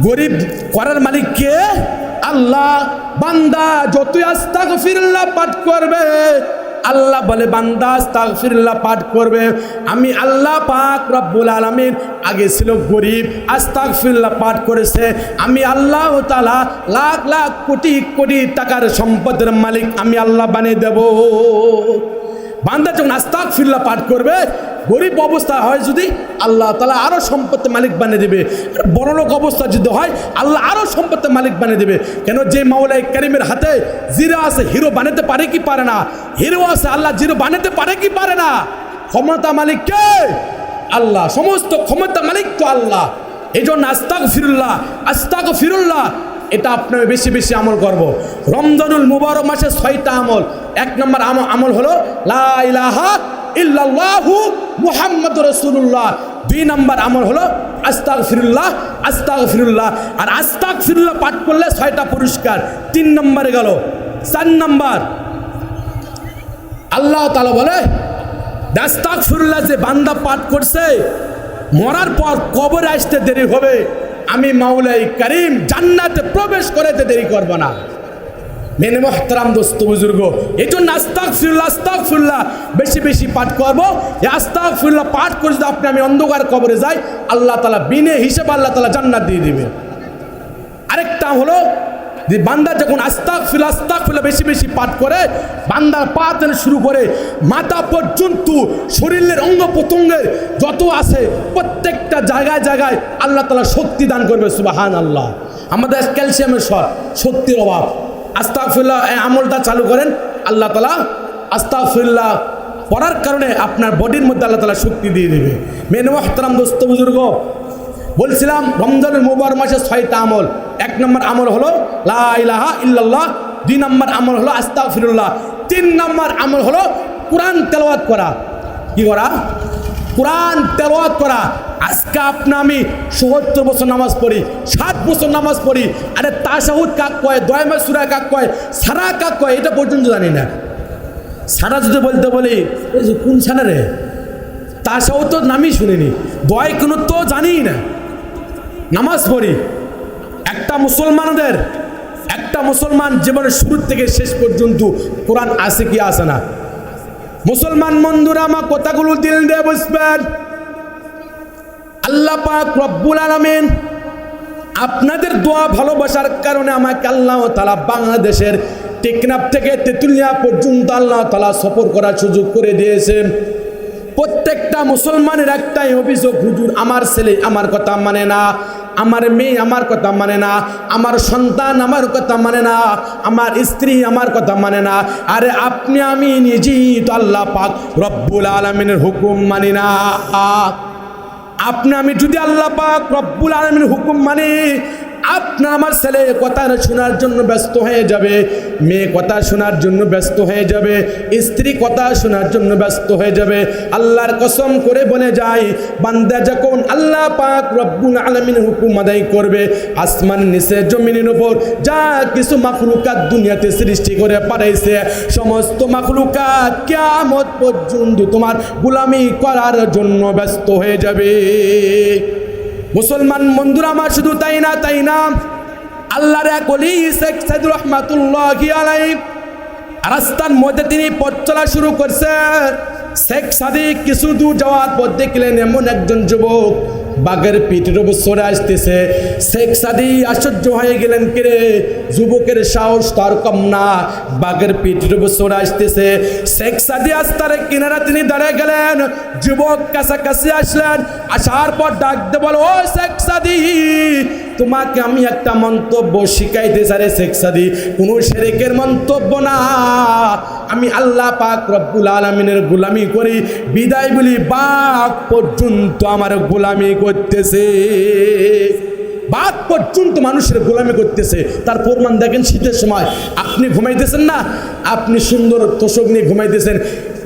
গরিব করার মালিক কে? আল্লাহ। বান্দা যতই আস্তাগফিরুল্লাহ পাঠ করবে, আল্লাহ বলে বান্দা আস্তাগফিরুল্লাহ পাঠ করবে, আমি আল্লাহ পাক রব্বুল আলামিন আগে ছিল গরিব, আস্তাগফিরুল্লাহ পাঠ করেছে, আমি আল্লাহ তাআলা লাখ লাখ কোটি কোটি টাকার সম্পদের মালিক আমি আল্লাহ বানিয়ে দেব। বান্দা যখন আস্তাগফিরুল্লাহ পাঠ করবে, গরিব অবস্থা হয় যদি, আল্লাহ তাআলা আরো সম্পত্তির মালিক বানিয়ে দেবে। বড়লোক অবস্থা যদি হয়, আল্লাহ আরো সম্পত্তির মালিক বানিয়ে দেবে। কেন? যে মাওলাই কারিমের হাতে জিরো আছে, হিরো বানাতে পারে কি পারে না? হিরো আছে, আল্লাহ জিরো বানাতে পারে কি পারে না? ক্ষমতা মালিক কে? আল্লাহ। সমস্ত ক্ষমতা মালিক তো আল্লাহ। এই জন্য আস্তাগফিরুল্লাহ, আস্তাগফিরুল্লাহ এটা আপনার বেশি বেশি আমল করব। রমজানুল মুবারক মাসে 6টা আমল। 1 নম্বর আমল হলো লা ইলাহা ইল্লাল্লাহু মুহাম্মাদুর রাসূলুল্লাহ। 2 নম্বর আমল হলো আস্তাগফিরুল্লাহ, আস্তাগফিরুল্লাহ। আর আস্তাগফিরুল্লাহ পাঠ করলে 6টা পুরস্কার। 3 নম্বরে গেল। 4 নম্বর আল্লাহ তাআলা বলে আস্তাগফিরুল্লাহ যে বান্দা পাঠ করছে মরার পর কবরে আসতে দেরি হবে, আমি মাওলাই করিম জান্নাতে প্রবেশ করতে দেরি করব না। মেনে মোহতারাম দোস্ত বুজুর্গ, এই জন্য আস্তাগফিরুল্লাহ আস্তাগফিরুল্লাহ বেশি বেশি পাঠ করবো। এই আস্তাগফিরুল্লাহ পাঠ করে যদি আমি অন্ধকার কবরে যাই, আল্লাহ তাআলা বিনে হিসেবে আল্লাহ তাআলা জান্নাত দিয়ে দিবে। আরেকটা হলো যে বান্দা যখন আস্তাগফিরুল্লাহ আস্তাগফিরুল্লাহ বেশি বেশি পাঠ করে, বান্দার পা থেকে শুরু করে মাথা পর্যন্ত শরীরের অঙ্গ প্রত্যঙ্গের যত আছে প্রত্যেকটা জায়গায় জায়গায় আল্লাহ তাআলা শক্তি দান করবে। সুবহানাল্লাহ। আমাদের ক্যালসিয়ামের শক্তির অভাব, আস্তাগফিরুল্লাহ এই আমলটা চালু করেন, আল্লাহ তাআলা আস্তাগফিরুল্লাহ পড়ার কারণে আপনার বডির মধ্যে আল্লাহ তাআলা শক্তি দিয়ে দেবে। মেনে মোহতারাম দোস্ত বুজুর্গ, বলছিলাম রমজানের মুবারক মাসে 6টা আমল। 1 নম্বর আমল হলো লা ইলাহা ইল্লাল্লাহ, 2 নম্বর আমল হলো আস্তাগফিরুল্লাহ, 3 নম্বর আমল হলো কোরআন তেলাওয়াত করা। কি করা? কোরআন তেলাওয়াত করা। আজকে আমি ৭৭ বছর নামাজ পড়ি, 7 বছর নামাজ পড়ি, আরে তাশাহুদ কাক কয়, দয়ামে সূরা কাক কয়, সারা কাক কয়, এটা পর্যন্ত জানি না। সারা যদি বলতে বলি কোন সারা রে, তাশাহুদ তো নামই শুনিনি, দয় কোনো তো জানি না। নামাজ পড়ি। একটা মুসলমান জীবনের শুরু থেকে শেষ পর্যন্ত কোরআন আছে কি আছে না? মুসলমান বন্ধুরা আমার কথাগুলো দিল দিয়ে বুঝবেন। আল্লাহ পাক রব্বুল আলামিন আপনাদের দোয়া ভালোবাসার কারণে আমাকে আল্লাহ তাআলা বাংলাদেশের টেকনাফ থেকে তেতুলিয়া পর্যন্ত আল্লাহ তাআলা সফর করার সুযোগ করে দিয়েছেন। প্রত্যেকটা মুসলমানের একটাই অভিযোগ, হুজুর আমার ছেলে আমার কথা মানে না, আমার মেয়ে আমার কথা মানে না, আমার সন্তান আমার কথা মানে না, আমার স্ত্রী আমার কথা মানে না। আরে আপনি আমি নিজেই তো আল্লাহ পাক রব্বুল আলামিনের হুকুম মানি না। আপনি আমি যদি আল্লাহ পাক রব্বুল আলামিনের হুকুম মানি, আপনার আমার ছেলে কথা শোনার জন্য ব্যস্ত হয়ে যাবে, মেয়ে কথা শোনার জন্য ব্যস্ত হয়ে যাবে, স্ত্রী কথা শোনার জন্য ব্যস্ত হয়ে যাবে। আল্লাহর কসম করে বলে যায়, বান্দা যখন আল্লাহ পাক রব্বুল আলামিনের হুকুম আদায় করবে, আসমান নিচে জমিনের উপর যা কিছু মাখলুকাত দুনিয়াতে সৃষ্টি করে পাঠাইছে, সমস্ত মাখলুকাত কিয়ামত পর্যন্ত তোমার গোলামি করার জন্য ব্যস্ত হয়ে যাবে। মুসলমান বন্ধুরা আমার, শুধু তাই না আল্লাহর এক ওলি শেখ সাইদ রহমাতুল্লাহি আলাইহি রাস্তার মধ্যে তিনি পথ চলা শুরু করছে। শেখ সাদিক কিছু দূর যাওয়ার পর দেখলেন এমন একজন যুবক বাঘের পিঠের উপর চড়ে আসতেছে। শেখ সাদি আশ্চর্য হয়ে গেলেন, কিরে যুবকের সাহস তার কম না, বাঘের পিঠের উপর চড়ে আসতেছে। শেখ সাদি আস্তার কিনারা তিনি দাঁড়িয়ে গেলেন, যুবক কাছাকাছি আসলেন, আসার পর ডাক দিয়ে বলো, ও শেখ সাদি তোমাকে আমি একটা মন্তব্য শিখাইতে চাই। শেখ সাদি কোনো শিরকের মন্তব্য না, আমি আল্লাহ পাক রব্বুল আলামিনের গোলামি করি, বিদায় বলি বাঘ পর্যন্ত আমার গোলামি করতেছে, বাঘ পর্যন্ত মানুষের গোলামি করতেছে। তার প্রমাণ দেখেন, শীতের সময় আপনি ঘুমাইতেছেন না, আপনি সুন্দর তোষক নিয়ে ঘুমাইতেছেন,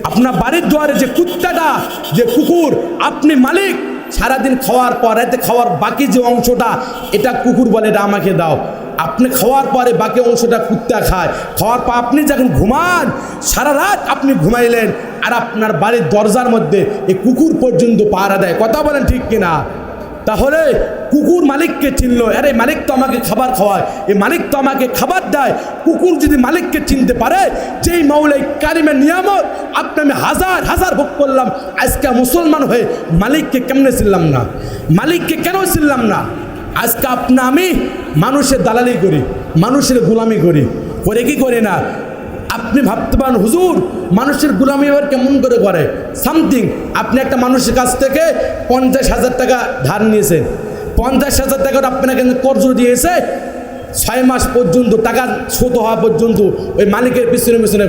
আপনার বাড়ির দুয়ারে যে কুত্তাটা, যে কুকুর, আপনি মালিক, সারাদিন খাওয়ার পর রাতে খাওয়ার বাকি যে অংশটা, এটা কুকুর বলে এটা আমাকে দাও। আপনি খাওয়ার পরে বাকি অংশটা কুত্তা খায়। খাওয়ার পর আপনি যখন ঘুমান, সারা রাত আপনি ঘুমাইলেন, আর আপনার বাড়ির দরজার মধ্যে এই কুকুর পর্যন্ত পাহারা দেয়। কথা বলেন ঠিক কিনা? তাহলে কুকুর মালিককে চিনলো, আরে মালিক তো আমাকে খাবার খাওয়ায়, এই মালিক তো আমাকে খাবার দেয়। কুকুর যদি মালিককে চিনতে পারে, যেই মাওলাই কারিমের নিয়ামত আপনি আমি হাজার হাজার ভোগ করলাম, আজকে মুসলমান হয়ে মালিককে কেমনে চিনলাম না? মালিককে কেন চিনলাম না? আজকে আপনি আমি মানুষের দালালি করি, মানুষের গোলামি করি, করে কি করে না? আপনি ভাবতে পারেন হুজুর মানুষের গোলামি আবার কেমন করে? সামথিং আপনি একটা মানুষের কাছ থেকে 50,000 টাকা ধার নিয়েছেন, 50,000 টাকার আপনাকে কর্জ দিয়েছে, 6 মাস পর্যন্ত টাকা শোধ হওয়া পর্যন্ত ওই মালিকের পিছনে পিছনে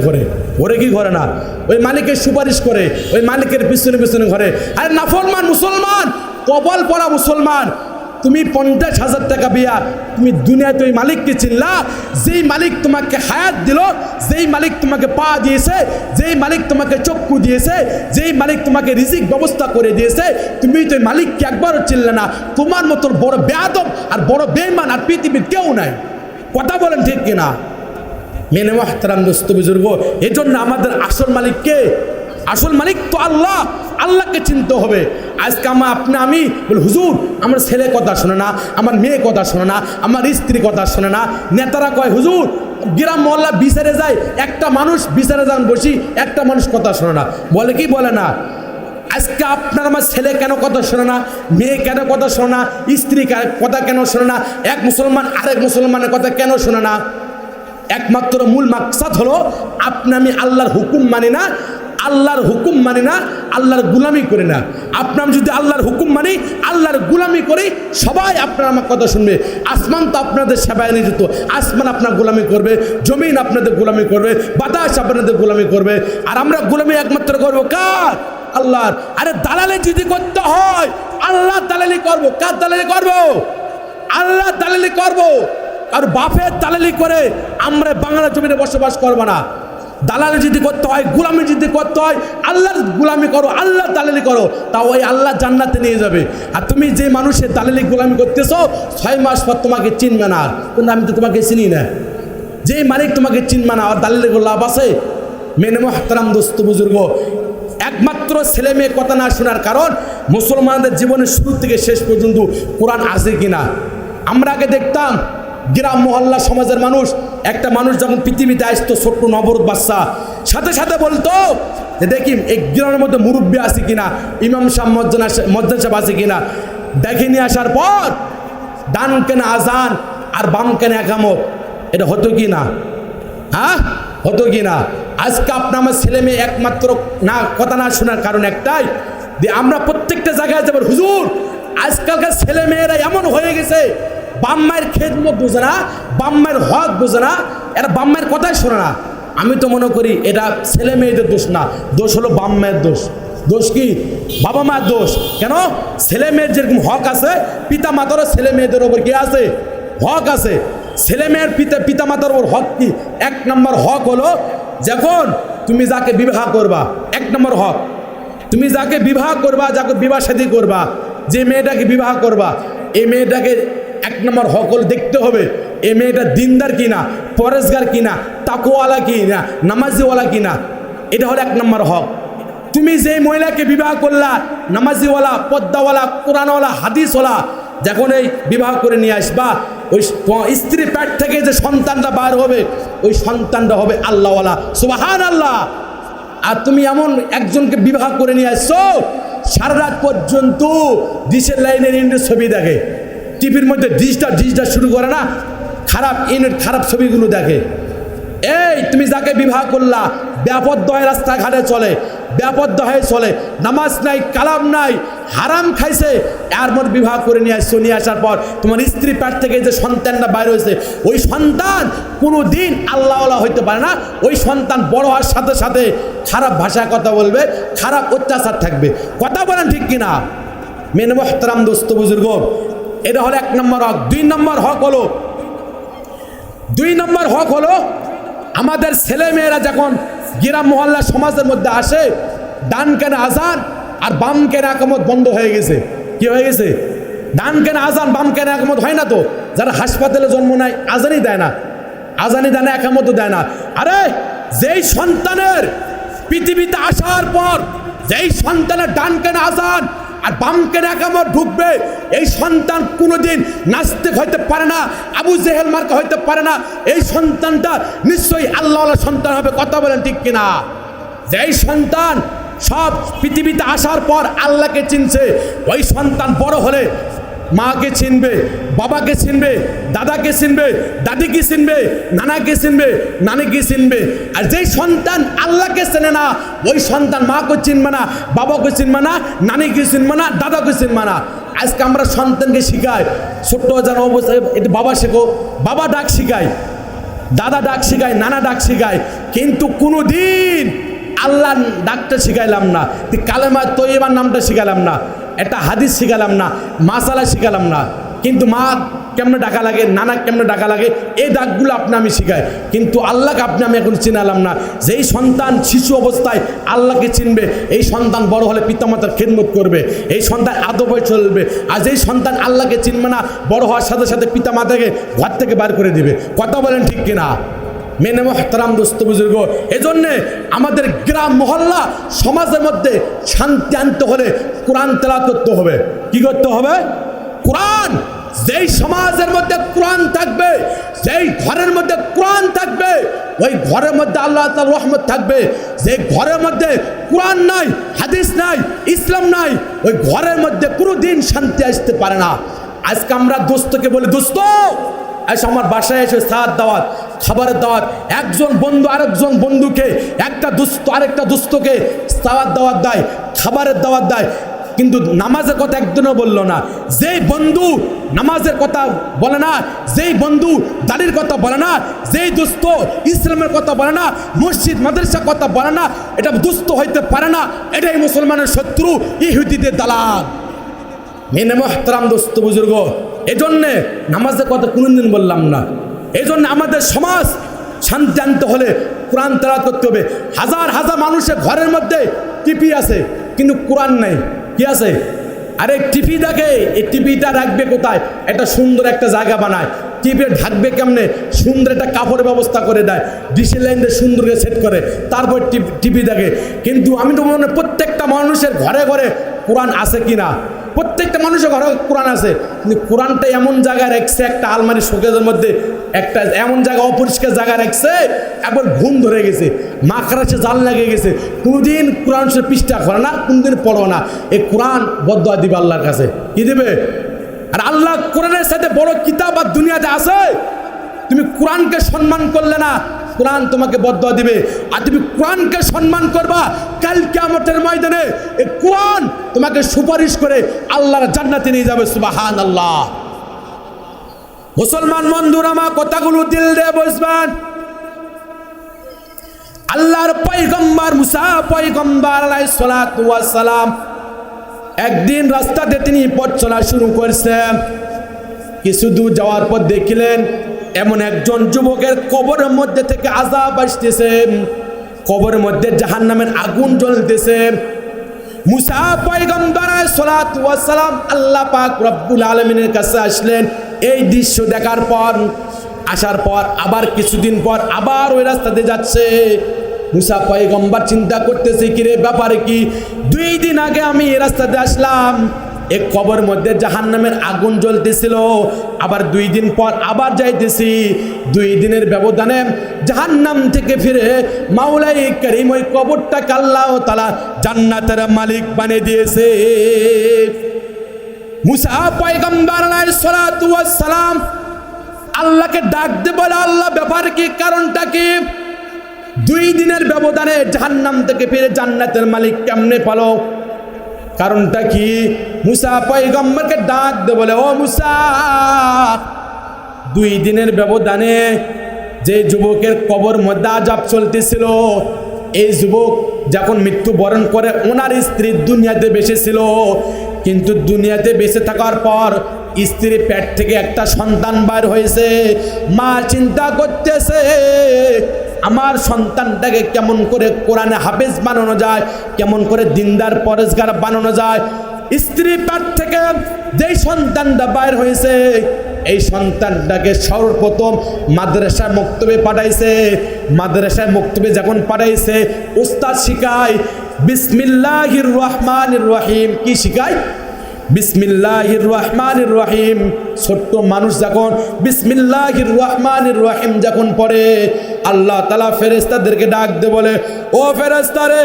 ঘরে কি করে না? ওই মালিকের সুপারিশ করে, ওই মালিকের পিছনে পিছনে ঘরে। আরে নাফরমান মুসলমান, কপাল পড়া মুসলমান, তুমি 50,000 টাকা বিয়া, তুমি দুনিয়াতে ওই মালিককে চিনলা, যেই মালিক তোমাকে হায়াত দিল, যেই মালিক তোমাকে পা দিয়েছে, যেই মালিক তোমাকে চক্ষু দিয়েছে, যেই মালিক তোমাকে রিজিক ব্যবস্থা করে দিয়েছে, তুমি তো ওই মালিককে একবারও চিনলে না। তোমার মতো বড় বেয়াদব আর বড় বেঈমান আর পৃথিবীর কেউ নাই। কথা বলেন ঠিক কিনা? মেনে মোহতারাম দোস্ত বুজুর্গ, এই জন্য আমাদের আসল মালিক কে? আসল মালিক তো আল্লাহ। আল্লাহকে চিনতে হবে। আজকে আমি বলি হুজুর আমার ছেলে কথা শোনে না, আমার মেয়ে কথা শোনে না, আমার স্ত্রী কথা শোনে না। নেতারা কয় হুজুর গ্রাম মহল্লা বিচারে যায়, একটা মানুষ বিচারে যান বসি, একটা মানুষ কথা শোনে না। বলে কি বলে না? আজকে আপনার আমার ছেলে কেন কথা শোনে না, মেয়ে কেন কথা শোনে না, স্ত্রী কথা কেন শোনে না, এক মুসলমান আরেক মুসলমানের কথা কেন শোনে না? একমাত্র মূল মাকসাদ হলো আমি আল্লাহর হুকুম মানি না, আল্লাহর হুকুম মানি না, আল্লাহর গুলামি করি না। আপনার যদি আল্লাহর হুকুম মানি, আল্লাহর গুলামি করি, সবাই আপনার আমার কথা শুনবে। আসমান তো আপনাদের সেবায় নিযুক্ত, আসমান আপনার গোলামি করবে, জমিন আপনাদের গোলামি করবে, বাতাস আপনাদের গোলামি করবে। আর আমরা গোলামি একমাত্র করবো কার? আল্লাহর। আরে দালালি যদি করতে হয় আল্লাহ দালালি করবো। কার দালালি করবো? আল্লাহ দালালি করবো। আর বাপের দালালি করে আমরা বাংলা জমিনে বসবাস করবো না। দালালি যদি করতে হয়, গোলামি যদি করতে হয়, আল্লাহর গোলামি করো, আল্লাহ দালালি করো, তাও ওই আল্লাহ জান্নাতে নিয়ে যাবে। আর তুমি যে মানুষের দালালি গোলামি করতেছো 6 মাস পর তোমাকে চিনবে না, কিন্তু আমি তো তোমাকে চিনি না। যে মালিক তোমাকে চিনবে না, আর দালালি করে লাভ আছে? মেনে মোহতারাম দোস্ত বুজুর্গ, একমাত্র ছেলে মেয়ে কথা না শোনার কারণ মুসলমানদের জীবনের শুরু থেকে শেষ পর্যন্ত কোরআন আছে কিনা। আমরা আগে দেখতাম গ্রাম মহল্লা সমাজের মানুষ, একটা মানুষ যখন পৃথিবীতে আসতো ছোট্ট নবরত বাচ্চা, সাথে সাথে বলতো যে দেখি এই গ্রামের মধ্যে মুরব্বী আছে কিনা, ইমাম সাহেব মজ্জান সাহেব আছে কিনা। দেখে নিয়ে আসার পর ডান কেনে আজান আর বাম কেনে একামত, এটা হতো কি না? হ্যাঁ, হতো কি না? আজকে আপনার আমার ছেলে মেয়ে একমাত্র না কথা না শোনার কারণ একটাই, যে আমরা প্রত্যেকটা জায়গায় যাবো হুজুর আজকালকার ছেলে মেয়েরা এমন হয়ে গেছে, বাম্মায়ের খেদমত বোঝে না, বাম্মায়ের হক বোঝে না, এরা বাম্মায়ের কথাই শোনে না। আমি তো মনে করি এটা ছেলে মেয়েদের দোষ না, দোষ হলো বাম্মায়ের দোষ। দোষ কি? বাবা মায়ের দোষ। কেন? ছেলে মেয়ের যেরকম হক আছে, পিতা মাতারও ছেলে মেয়েদের ওপর কি আছে? হক আছে। ছেলে মেয়ের পিতা মাতার ওপর হক কি? 1 নম্বর হক হলো যখন তুমি যাকে বিবাহ করবা, 1 নম্বর হক, তুমি যাকে বিবাহ করবা, যাকে বিবাহ শাদী করবা, যে মেয়েটাকে বিবাহ করবা, এই মেয়েটাকে 1 নম্বর হক হলো দেখতে হবে এই মেয়েটা দিনদার কিনা, পরেশগার কিনা, তাকওয়ালা কিনা, নামাজিওয়ালা কিনা। এটা হলো 1 নম্বর হক। তুমি যে মহিলাকে বিবাহ করলা, নামাজিওয়ালা, পদ্মাওয়ালা, কোরআনওয়ালা, হাদিসওয়ালা, যখন এই বিবাহ করে নিয়ে আসবা, ওই স্ত্রীর পেট থেকে যে সন্তানটা বার হবে, ওই সন্তানটা হবে আল্লাহওয়ালা। সুবহানাল্লাহ। আর তুমি এমন একজনকে বিবাহ করে নিয়ে আসছো, সারা রাত পর্যন্ত ডিশের লাইনের ইন্ডের ছবি দেখে, টিভির মধ্যে ডিশটা শুরু করে না, খারাপ ছবিগুলো দেখে। এই তুমি যাকে বিবাহ করলা, ব্যাপদ্য হয়ে রাস্তাঘাটে চলে, ব্যাপদ্য হয়ে চলে, নামাজ নাই, কালাম নাই, হারাম খাইছে, এর মধ্যে বিবাহ করে নিয়ে আসছো। নিয়ে আসার পর তোমার স্ত্রী পেট থেকে যে সন্তানটা বাইর হয়েছে, ওই সন্তান কোনো দিন আল্লাহওয়ালা হইতে পারে না। ওই সন্তান বড় হওয়ার সাথে সাথে খারাপ ভাষায় কথা বলবে, খারাপ অত্যাচার থাকবে। কথা বলেন ঠিক কিনা? মেনে মোহতারাম দোস্ত বুজুর্গ, এটা হলো 1 নম্বর হক। 2 নম্বর হক হলো আমাদের ছেলে মেয়েরা যখন গ্রাম মহল্লা সমাজের মধ্যে আসে, ডান কেনে আজান আর বাম কেনে একামত বন্ধ হয়ে গেছে। কি হয়ে গেছে? ডান কেনে আজান, বাম কেনে একামত হয় না। তো যারা হাসপাতালে জন্ম নেয় আজানই দেয় না, একামতও দেয় না। আরে যেই সন্তানের পৃথিবীতে আসার পর, যেই সন্তানের ডান কেনে আজান আর বাম কেনে একামত ঢুকবে, এই সন্তান কোনোদিন নাস্তিক হইতে পারে না, আবু জেহেল মার্কা হইতে পারে না। এই সন্তানটা নিশ্চয়ই আল্লাহওয়ালা সন্তান হবে। কথা বলেন ঠিক কিনা? যেই সন্তান সব পৃথিবীতে আসার পর আল্লাহকে চিনছে, ওই সন্তান বড় হলে মাকে চিনবে, বাবাকে চিনবে, দাদাকে চিনবে, দাদিকে চিনবে, নানাকে চিনবে, নানিকে চিনবে। আর যেই সন্তান আল্লাহকে চেনে না, ওই সন্তান মাকে চিনবে না, বাবাকে চিনবে না, নানিকে চিনবে না, দাদাকে চিনবে না। আজকে আমরা সন্তানকে শিখাই, ছোট্ট যেন অবস্থায় একটু বাবা শেখো, বাবা ডাক শিখাই, দাদা ডাক শিখায়, নানা ডাক শিখায়, কিন্তু কোনো দিন আল্লাহ ডাকটা শিখাইলাম না, কালেমা তৈয়বার নামটা শিখালাম না, একটা হাদিস শিখালাম না, মাসালা শিখালাম না। কিন্তু মা কেমনে ডাকা লাগে, নানা কেমনে ডাকা লাগে, এই ডাকগুলো আমি শিখাই, কিন্তু আল্লাহকে আমি এখন চিনালাম না। যেই সন্তান শিশু অবস্থায় আল্লাহকে চিনবে, এই সন্তান বড় হলে পিতামাতার খেদমত করবে, এই সন্তান আদবে চলবে। আর যেই সন্তান আল্লাহকে চিনবে না, বড় হওয়ার সাথে সাথে পিতামাতাকে ঘর থেকে বার করে দিবে। কথা বলেন ঠিক কিনা? মেনে মোহতারাম দোস্ত বুজুর্গ, এজন্যে আমাদের গ্রাম মহল্লা সমাজের মধ্যে শান্তি আনতে হলে কোরআন তেলাওয়াত করতে হবে। কি করতে হবে? কোরআন। যেই সমাজের মধ্যে কোরআন থাকবে, যেই ঘরের মধ্যে কোরআন থাকবে, ওই ঘরের মধ্যে আল্লাহ তাআলার রহমত থাকবে। যে ঘরের মধ্যে কোরআন নাই, হাদিস নাই, ইসলাম নাই, ওই ঘরের মধ্যে কোনোদিন শান্তি আসতে পারে না। আজকে আমরা দোস্তকে বলি, দোস্ত এসে আমার বাসায় এসে সাদ দাওয়াত, খাবারের দাওয়াত। একজন বন্ধু আরেকজন বন্ধুকে, একটা দোস্ত আরেকটা দোস্তকে সাদ দাওয়াত দেয়, খাবারের দাওয়াত দেয়, কিন্তু নামাজের কথা একদিনও বললো না। যেই বন্ধু নামাজের কথা বলে না, যেই বন্ধু দাড়ির কথা বলে না, যেই দোস্ত ইসলামের কথা বলে না, মসজিদ মাদ্রাসার কথা বলে না, এটা দোস্ত হইতে পারে না। এটাই মুসলমানের শত্রু, ইহুদিদের দালাল। মেনে মোহতারাম দোস্ত বুজুর্গ, এজন্যে নামাজের কথা কোনোদিন বললাম না। এজন্য আমাদের সমাজ শান্তি আনতে হলে কোরআন তেলাওয়াত করতে হবে। হাজার হাজার মানুষের ঘরের মধ্যে টিভি আছে কিন্তু কোরআন নাই। কি আছে? আরে টিভি দেখে, এই টিভিটা রাখবে কোথায়? একটা সুন্দর একটা জায়গা বানায়। টিভি ঢাকবে কেমনে? সুন্দর একটা কাপড়ের ব্যবস্থা করে দেয়, ডিসি লাইন দিয়ে সুন্দর করে সেট করে, তারপর টিভি দেখে। কিন্তু আমি তো মনে হয় প্রত্যেকটা মানুষের ঘরে ঘরে কোরআন আছে কিনা? প্রত্যেকটা মানুষের ঘরে কোরআন আছে, কিন্তু কোরআনটা এমন জায়গায় রাখছে, একটা আলমারি শোকেজের মধ্যে একটা এমন জায়গা, অপরিষ্কার জায়গায় রাখছে, একবার ঘুম ধরে গেছে, মাকড়াসে জাল লেগে গেছে। কোনোদিন কোরআন সে পৃষ্ঠা করে না, কোনদিন পড়ো না। এই কোরআন বদদুয়া দিবে আল্লাহর কাছে। কি দিবে? আর আল্লাহ কোরআনের সাথে বড় কিতাব আর দুনিয়াতে আছে। তুমি কোরআনকে সম্মান করলে না, কোরআন তোমাকে বদদুয়া দিবে। আর তুমি কোরআনকে সম্মান করবা, কাল কিয়ামতের ময়দানে এই কোরআন তোমাকে সুপারিশ করে আল্লাহর জান্নাতে নিয়ে যাবে। সুবহানাল্লাহ। মুসলমান বন্ধুরা, আমার কথাগুলো দিল দিয়ে বুঝবেন। আল্লাহর পয়গম্বর মুসা পয়গম্বর আলাইহিস সালাতু ওয়াস সালাম একদিন রাস্তাতে তিনি পথ চলা শুরু করছেন। কিছু দূর যাওয়ার পর দেখলেন এমন একজন যুবকের কবরের মধ্যে থেকে আযাব আসতেছে, কবরের মধ্যে জাহান্নামের আগুন জ্বলতেছে। মুসা পয়গম্বর আলাইহিস সালাতু ওয়াস সালাম আল্লাহ পাক রব্বুল আলামিনের কাছে আসলেন। এই দৃশ্য দেখার পর, আসার পর আবার কিছুদিন পর আবার ওই রাস্তাতে যাচ্ছে। মুসা পয়গম্বর চিন্তা করতেছে, কি রে ব্যাপারে কি? 2 দিন আগে আমি এই রাস্তাতে আসলাম, এক কবর মধ্যে জাহান্নামের আগুন জ্বলতেছিল, আবার 2 দিন পর আবার যাইতেছি। 2 দিনের ব্যবধানে জাহান্নাম থেকে ফিরে মাওলাই করিম ওই কবরটাকে আল্লাহ তাআলা জান্নাতের মালিক বানিয়ে দিয়েছে। মুসা পয়গম্বর আলাইহিস সালাতু ওয়াস সালাম আল্লাহকে ডাক দিয়ে বলে, আল্লাহ ব্যাপার কি? কারণটা কি? 2 দিনের ব্যবধানে জাহান্নাম থেকে ফিরে জান্নাতের মালিক কেমনে পালো? কারণটা কি? মুসা পয়গম্বরকে ডাক দিয়ে বলে, ও মুসা, 2 দিনের ব্যবধানে যে যুবকের কবর মধ্যে আযাব চলতেছিল, এই যুবক যখন মৃত্যুবরণ করে ওনার স্ত্রী দুনিয়াতে বেঁচে ছিল, কিন্তু দুনিয়াতে বেঁচে থাকার পর স্ত্রীর পেট থেকে একটা সন্তান বার হয়েছে। মা চিন্তা করতেছে, আমার সন্তানটাকে কেমন করে কোরআনে হাফেজ বানানো যায়, কেমন করে দিনদার পরেশগার বানানো যায়। স্ত্রীর পেট থেকে যেই সন্তানটা বাইর হয়েছে, এই সন্তানটাকে সর্বপ্রথম মাদ্রাসা মক্তবে পাঠাইছে। মাদ্রাসায় মক্তবে যখন পাঠাইছে, উস্তাদ শিখায় বিসমিল্লাহির রহমানির রহিম। কি শিখায়? বিসমিল্লাহির রহমানির রহিম। ছোট্ট মানুষ যখন বিসমিল্লাহির রহমানির রহিম যখন পড়ে, আল্লাহ তাআলা ফেরেশতাদেরকে ডাক দিয়ে বলে, ও ফেরেশতারে,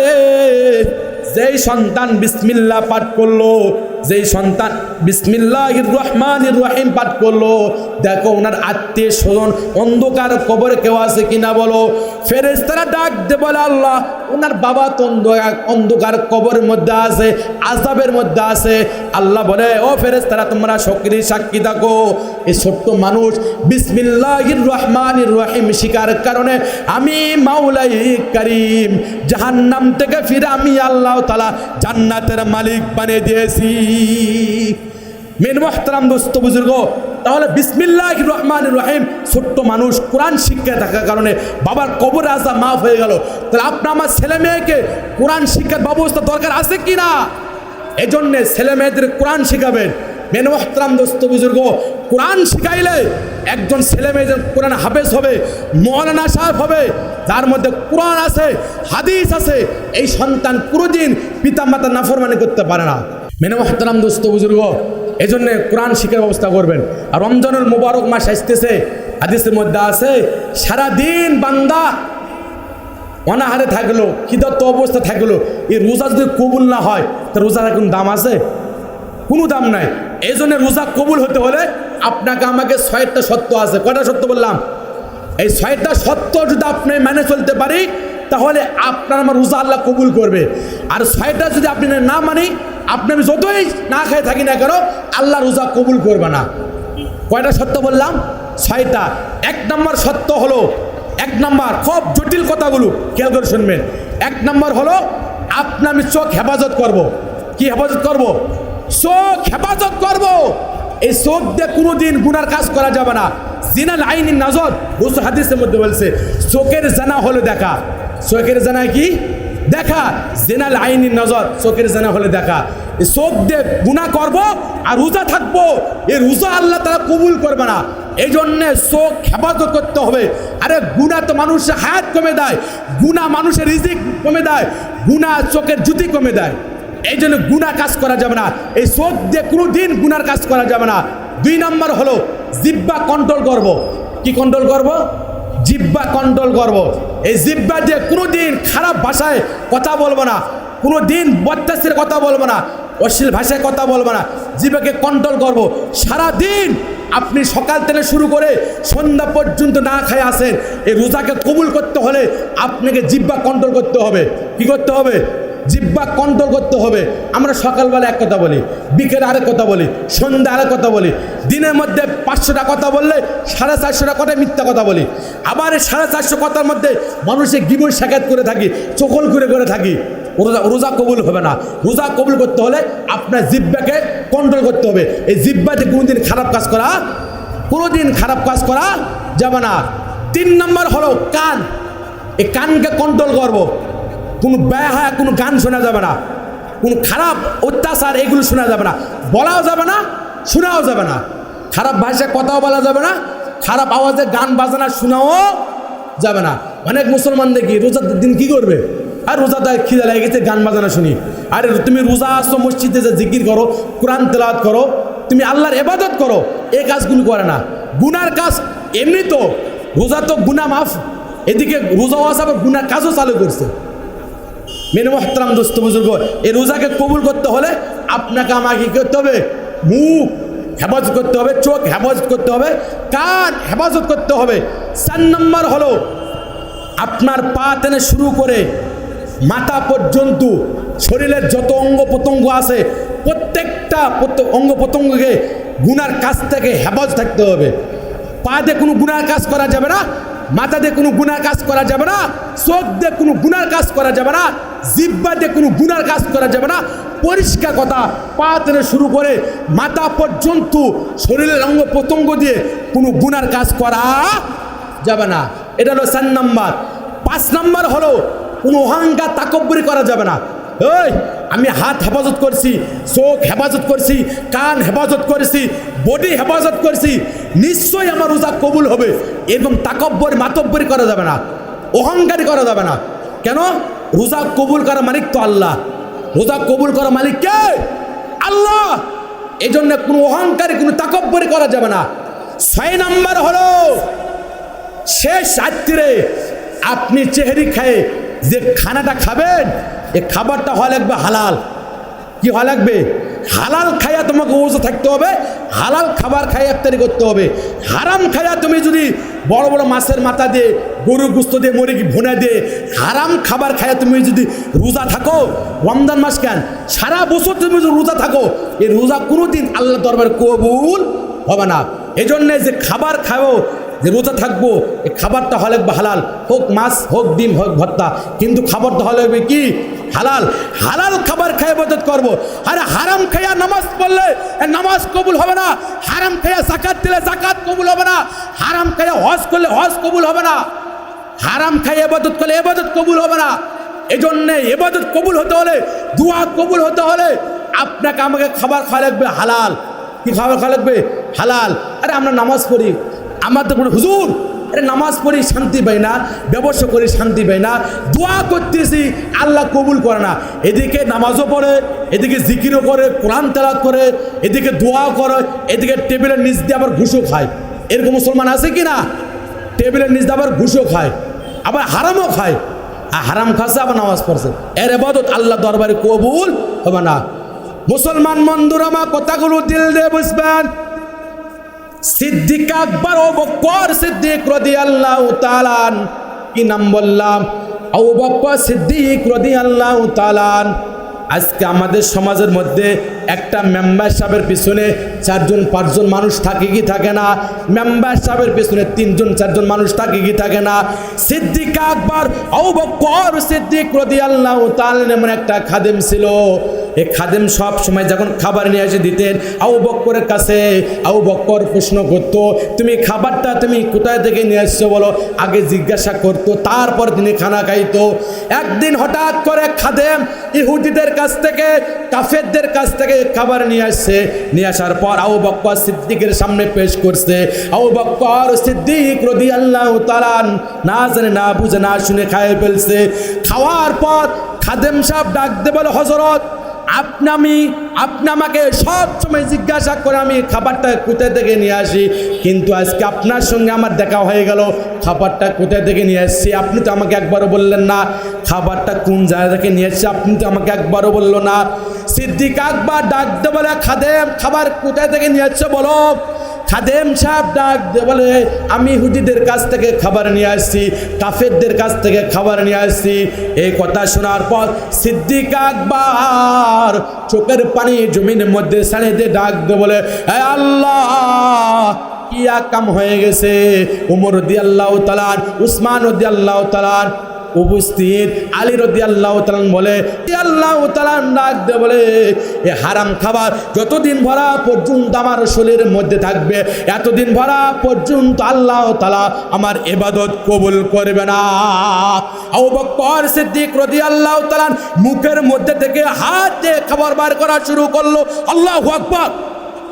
যেই সন্তান বিসমিল্লাহ পাঠ করলো, যেই সন্তান বিসমিল্লাহির রহমানির রহিম পাঠ করলো, দেখো ওনার আত্মীয় স্বজন অন্ধকার কবরে কেউ আছে কিনা বলো। ফেরেশতারা ডাক দিয়ে বলে, আল্লাহ ওনার বাবা তো অন্ধকার কবরের মধ্যে আছে, আযাবের মধ্যে আছে। আল্লাহ বলে, ও ফেরেশতারা, তোমরা সকলেই সাক্ষী থাকো, এই ছোট্ট মানুষ বিসমিল্লাহির রহমানির রহিম শিকার কারণে আমি মাওলাই করিম জাহান্নাম থেকে ফিরে আমি আল্লাহ তাআলা জান্নাতের মালিক বানিয়ে দিয়েছি। মেন মুহতারাম দোস্ত বুজুর্গ, তাহলে বিসমিল্লাহির রহমানির রহিম ছোট্ট মানুষ কোরআন শিক্ষা থাকার কারণে বাবার কবর আযাব মাফ হয়ে গেল। তাহলে আপনার আমার ছেলে মেয়েকে কোরআন শিক্ষার ব্যবস্থা দরকার আছে কি না? এজন্য ছেলে মেয়েদের কোরআন শিখাবেন। মেনে মোহতারাম দোস্ত বুজুর্গ, কোরআন শিখাইলে একজন ছেলে মেয়ে যেন কোরআন হাফেজ হবে, মৌলানা সাহেব হবে, যার মধ্যে কোরআন আছে, হাদিস আছে, এই সন্তান কোনোদিন পিতা মাতার নাফরমানি করতে পারে না। মেনে মোহতারাম দোস্ত বুজুর্গ, এই জন্যে কোরআন শিক্ষার ব্যবস্থা করবেন। আর রমজানের মোবারক মাস আসতেছে, হাদিসের মধ্যে আছে সারাদিন বান্দা অনাহারে থাকলো, ক্ষিদার্ত অবস্থা থাকলো, এই রোজা যদি কবুল না হয় তো রোজার কোনো দাম আছে? কোনো দাম নাই। এই জন্য রোজা কবুল হতে হলে আপনাকে আমাকে 6টা সত্য আছে। কয়টা সত্য বললাম? এই 6টা সত্য যদি আপনি মেনে চলতে পারি তাহলে আপনার আমার রোজা আল্লাহ কবুল করবে। আর 6টা যদি আপনি না মানি, আপনি আমি যতই না খেয়ে থাকি না কেন, আল্লাহ রোজা কবুল করবে না। কয়টা সত্য বললাম? 6টা। 1 নম্বর সত্য হলো, 1 নম্বর, খুব জটিল কথাগুলো খেয়াল করে শুনবেন। 1 নম্বর হলো আপনার আমি চোখ হেফাজত করব। কি হেফাজত করব? চোখ হেফাজত করব। এই চোখ দিয়ে কোনোদিন গুনার কাজ করা যাবে না। জিনাল আইনি নাজর, রাসূল হাদিসের মধ্যে বলছে চোখের জানা হলো দেখা। চোখের জানা কি? দেখা। জিনাল আইনি নজর, চোখের জানা হলে দেখা। এই চোখ দিয়ে গুনাহ করব আর রোজা থাকবো, এই রোজা আল্লাহ তাআলা কবুল করবে না। এই জন্যে চোখ হেফাজত করতে হবে। আরে গুনাহ তো মানুষের হায়াত কমে দেয়, গুনাহ মানুষের রিজিক কমে দেয়, গুনাহ চোখের জ্যোতি কমে দেয়। এই জন্য গুনাহ কাজ করা যাবে না। এই চোখ দিয়ে কোনোদিন গুনার কাজ করা যাবে না। 2 নম্বর হলো জিহ্বা কন্ট্রোল করব। কি কন্ট্রোল করব? জিহ্বা কন্ট্রোল করব। এই জিহ্বা দিয়ে কোনোদিন খারাপ ভাষায় কথা বলবো না, কোনোদিন বদমাশের কথা বলবো না, অশ্লীল ভাষায় কথা বলবো না। জিহ্বাকে কন্ট্রোল করব। সারাদিন আপনি সকাল থেকে শুরু করে সন্ধ্যা পর্যন্ত না খায় আসেন, এই রোজাকে কবুল করতে হলে আপনাকে জিহ্বা কন্ট্রোল করতে হবে। কি করতে হবে? জিহ্বা কন্ট্রোল করতে হবে। আমরা সকালবেলা এক কথা বলি, বিকেলে আরেক কথা বলি, সন্ধ্যা আরেক কথা বলি। দিনের মধ্যে 500টা কথা বললে 450টা কথা মিথ্যা কথা বলি। আবার এই 450 কথার মধ্যে মানুষের গিবর শেখাত করে থাকি, চকল করে থাকি। রোজা কবুল হবে না। রোজা কবুল করতে হলে আপনার জিহ্বাকে কন্ট্রোল করতে হবে। এই জিহ্বাতে কোনোদিন খারাপ কাজ করা যাবে না। 3 নম্বর হলো কান। এই কানকে কন্ট্রোল করব। কোনো বেহায়া কোনো গান শোনা যাবে না, কোনো খারাপ অত্যাচার এগুলো শোনা যাবে না, বলাও যাবে না, শোনাও যাবে না। খারাপ ভাষায় কথাও বলা যাবে না, খারাপ আওয়াজে গান বাজনা শোনাও যাবে না। অনেক মুসলমান দেখি রোজার দিন কি করবে? আর রোজাটা খিদা লেগে গেছে, গান বাজনা শুনি। আরে তুমি রোজা আসো, মসজিদে যে জিকির করো, কোরআন তেলাওয়াত করো, তুমি আল্লাহর ইবাদত করো, এই কাজগুলো করে না। গুনার কাজ এমনি তো, রোজা তো গুনাহ মাফ, এদিকে রোজাও আছে আবার গুনার কাজও চালু করছে। মেনে মোহতারাম দোস্ত বুজুর্গ, এই রোজাকে কবুল করতে হলে আপনাকে আমাকে কি করতে হবে? মুখ হেফাজত করতে হবে, চোখ হেফাজত করতে হবে, কান হেফাজত করতে হবে। 4 নম্বর হলো আপনার পা টেনে শুরু করে মাথা পর্যন্ত শরীরের যত অঙ্গ প্রত্যঙ্গ আছে প্রত্যেকটা অঙ্গ প্রত্যঙ্গকে গুনার কাজ থেকে হেফাজত থাকতে হবে। পা দিয়ে কোনো গুনার কাজ করা যাবে না, মাথা দিয়ে কোনো গুনার কাজ করা যাবে না, চোখ দিয়ে কোনো গুনার কাজ করা যাবে না, জিহ্বা দিয়ে কোনো গুনার কাজ করা যাবে না। পরিষ্কার কথা, পা থেকে শুরু করে মাথা পর্যন্ত শরীরের অঙ্গ প্রত্যঙ্গ দিয়ে কোনো গুনার কাজ করা যাবে না। এটা হলো 4 নম্বর। 5 নম্বর হলো কোনো অহংকার তাকব্বুরি করা যাবে না। এই আমি হাত হেফাজত করছি, চোখ হেফাজত করছি, কান হেফাজত করছি, বডি হেফাজত করছি, নিশ্চয়ই আমার রোজা কবুল হবে, এরকম তাকব্বর মাতব্বরি করা যাবে না, অহংকারী করা যাবে না। কেন? রোজা কবুল করা মালিক তো আল্লাহ। রোজা কবুল করা মালিক কে? আল্লাহ। এই জন্য কোনো অহংকারী কোনো তাকব্বরি করা যাবে না। 6 নম্বর হলো শেষ রাত্রিরে আপনি চেহারি খায়ে যে খানাটা খাবেন, এই খাবারটা হওয়া লাগবে হালাল। কি হওয়া লাগবে? হালাল খাইয়া তোমাকে ওজা থাকতে হবে, হালাল খাবার খাইয়া ইফতারি করতে হবে। হারাম খাইয়া তুমি যদি বড় বড় মাছের মাথা দিয়ে, গরুর গোস্ত দিয়ে, মুরগি ভুনা দিয়ে হারাম খাবার খাইয়া তুমি যদি রোজা থাকো, রমজান মাস কেন সারা বছর তুমি যদি রোজা থাকো, এই রোজা কোনোদিন আল্লাহ দরবারে কবুল হবে না। এই জন্যে যে খাবার খাবো, যে রোজা থাকবো, এই খাবারটা হলে হালাল, হোক মাছ, হোক ডিম, হোক ভর্তা, কিন্তু খাবারটা হলে কি? হালাল। হালাল খাবার খেয়ে ইবাদত করবো। আরে হারাম খাইয়া নামাজ পড়লে নামাজ কবুল হবে না, হারাম খাইয়া যাকাত দিলে যাকাত কবুল হবে না, হারাম খাইয়া হজ করলে হজ কবুল হবে না, হারাম খাইয়া ইবাদত করলে ইবাদত কবুল হবে না। এই জন্যে ইবাদত কবুল হতে হলে, দুয়া কবুল হতে হলে আপনাকে আমাকে খাবার খাওয়া লাগবে হালাল। কি কি খাবার খাওয়া লাগবে? হালাল। আরে আমরা নামাজ পড়ি, আমার তো কোনো হুজুর, আরে নামাজ পড়ি শান্তি পাই না, ব্যবসা করি শান্তি পাই না, দোয়া করতেছি আল্লাহ কবুল করে না। এদিকে নামাজও পড়ে, এদিকে জিকিরও করে, কোরআন তেলাওয়াত করে, এদিকে দোয়া করে, এদিকে টেবিলের নিচ দিয়ে আবার ঘুষও খায়। এরকম মুসলমান আছে কি না? টেবিলের নিচ দিয়ে আবার ঘুষও খায়, আবার হারামও খায়। আর হারাম খাচ্ছে আবার নামাজ পড়ছে, এর ইবাদত আল্লাহ দরবারে কবুল হবে না। মুসলমান বন্ধুরা আমার কথাগুলো দিল দিয়ে বুঝবেন। সিদ্দিক আকবর আবু বকর সিদ্দিক রাদিয়াল্লাহু তাআলা, কি নাম বললাম? আবু বকর সিদ্দিক রাদিয়াল্লাহু তাআলা। আজকে আমাদের সমাজের মধ্যে একটা মেম্বার সাহেবের পিছনে 4জন 5জন মানুষ থাকে কি থাকে না? মেম্বার সাহেবের পিছনে 3জন 4জন মানুষ থাকে কি থাকে না? সিদ্দিক আকবর আবু বকর সিদ্দিক রাদিয়াল্লাহু তাআলা এমন একটা খাদেম ছিল, এই খাদেম সব সময় যখন খাবার নিয়ে এসে দিতেন আবু বকরের কাছে, আবু বকর প্রশ্ন করত, তুমি খাবারটা তুমি কোথায় থেকে নিয়ে আসছো বলো, আগে জিজ্ঞাসা করতো, তারপর তিনি খানা খাইতো। একদিন হঠাৎ করে খাদেম ইহুদিদের কাছ থেকে, কাফেরদের কাছ থেকে খাবার নিয়ে আসছে, নিয়ে আসার পর আবু বকর সিদ্দিকের সামনে পেশ করছে। আবু বকর সিদ্দিক রাদিয়াল্লাহু তাআলা না জানে না বুঝে না শুনে খাইয়ে ফেলছে। খাওয়ার পর খাদেম সাহেব ডাক দিয়ে বলে, হযরত আপনি আমাকে সব সময় জিজ্ঞাসা করে আমি খাবারটা কোথায় থেকে নিয়ে আসি, কিন্তু আজকে আপনার সঙ্গে আমার দেখা হয়ে গেল, খাবারটা কোথায় থেকে নিয়ে আসছি আপনি তো আমাকে একবারও বললেন না, খাবারটা কোন জায়গা থেকে নিয়ে এসছি আপনি তো আমাকে একবারও বললো না। সিদ্দিক আকবর ডাক দিয়ে বলে, খাদেম খাবার কোথায় থেকে নিয়ে আসছে বলো। খাদেম সাহেব ডাক দিয়ে বলে, আমি ইহুদিদের কাছ থেকে খাবার নিয়ে আসছি, কাফেরদের কাছ থেকে খাবার নিয়ে আসছি। এই কথা শোনার পর সিদ্দিক আকবর চোখের পানি জমিনের মধ্যে ছেড়ে দিয়ে ডাক দিয়ে বলে, হে আল্লাহ, কি কাম হয়ে গেছে। ওমর রাদিয়াল্লাহু তাআলা, উসমান রাদিয়াল্লাহু তাআলা উপস্থিত, আলী রাদিয়াল্লাহু তাআলা বলে, আল্লাহু তাআলা ডাক দিয়ে বলে, এ হারাম খাবার যতদিন ভরা পর্যন্ত আমার শরীরের মধ্যে থাকবে, এতদিন ভরা পর্যন্ত আল্লাহ তাআলা আমার ইবাদত কবুল করবে না। আবু বকর সিদ্দিক রাদিয়াল্লাহু তাআলা মুখের মধ্যে থেকে হাত দিয়ে খাবার বার করা শুরু করলো। আল্লাহু আকবার।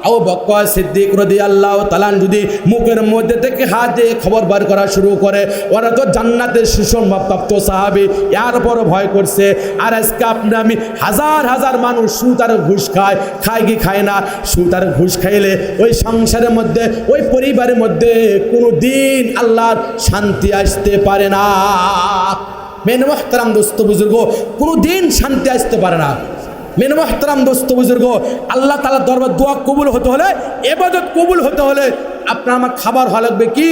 আবু বকর সিদ্দিক রাদিয়াল্লাহু তাআলা যদি মুখের মধ্যে থেকে হাত দিয়ে খবর বার করা শুরু করে, ওরা তো জান্নাতের সুসংবাদপ্রাপ্ত সাহাবী, এর পরও ভয় করছে। আর আজকে আমি হাজার হাজার মানুষ সুদ আর ঘুষ খায় কি খায় না? সুদ আর ঘুষ খাইলে ওই সংসারের মধ্যে, ওই পরিবারের মধ্যে কোনো দিন আল্লাহর শান্তি আসতে পারে না। মেন মুহতারাম দোস্ত বুজুর্গ, কোনো দিন শান্তি আসতে পারে না। মেন মুহতারাম দোস্ত বুজুর্গ, আল্লাহ তাআলার দরবার দোয়া কবুল হতে হলে, ইবাদত কবুল হতে হলে আপনার আমার খাবার হওয়া লাগবে কি?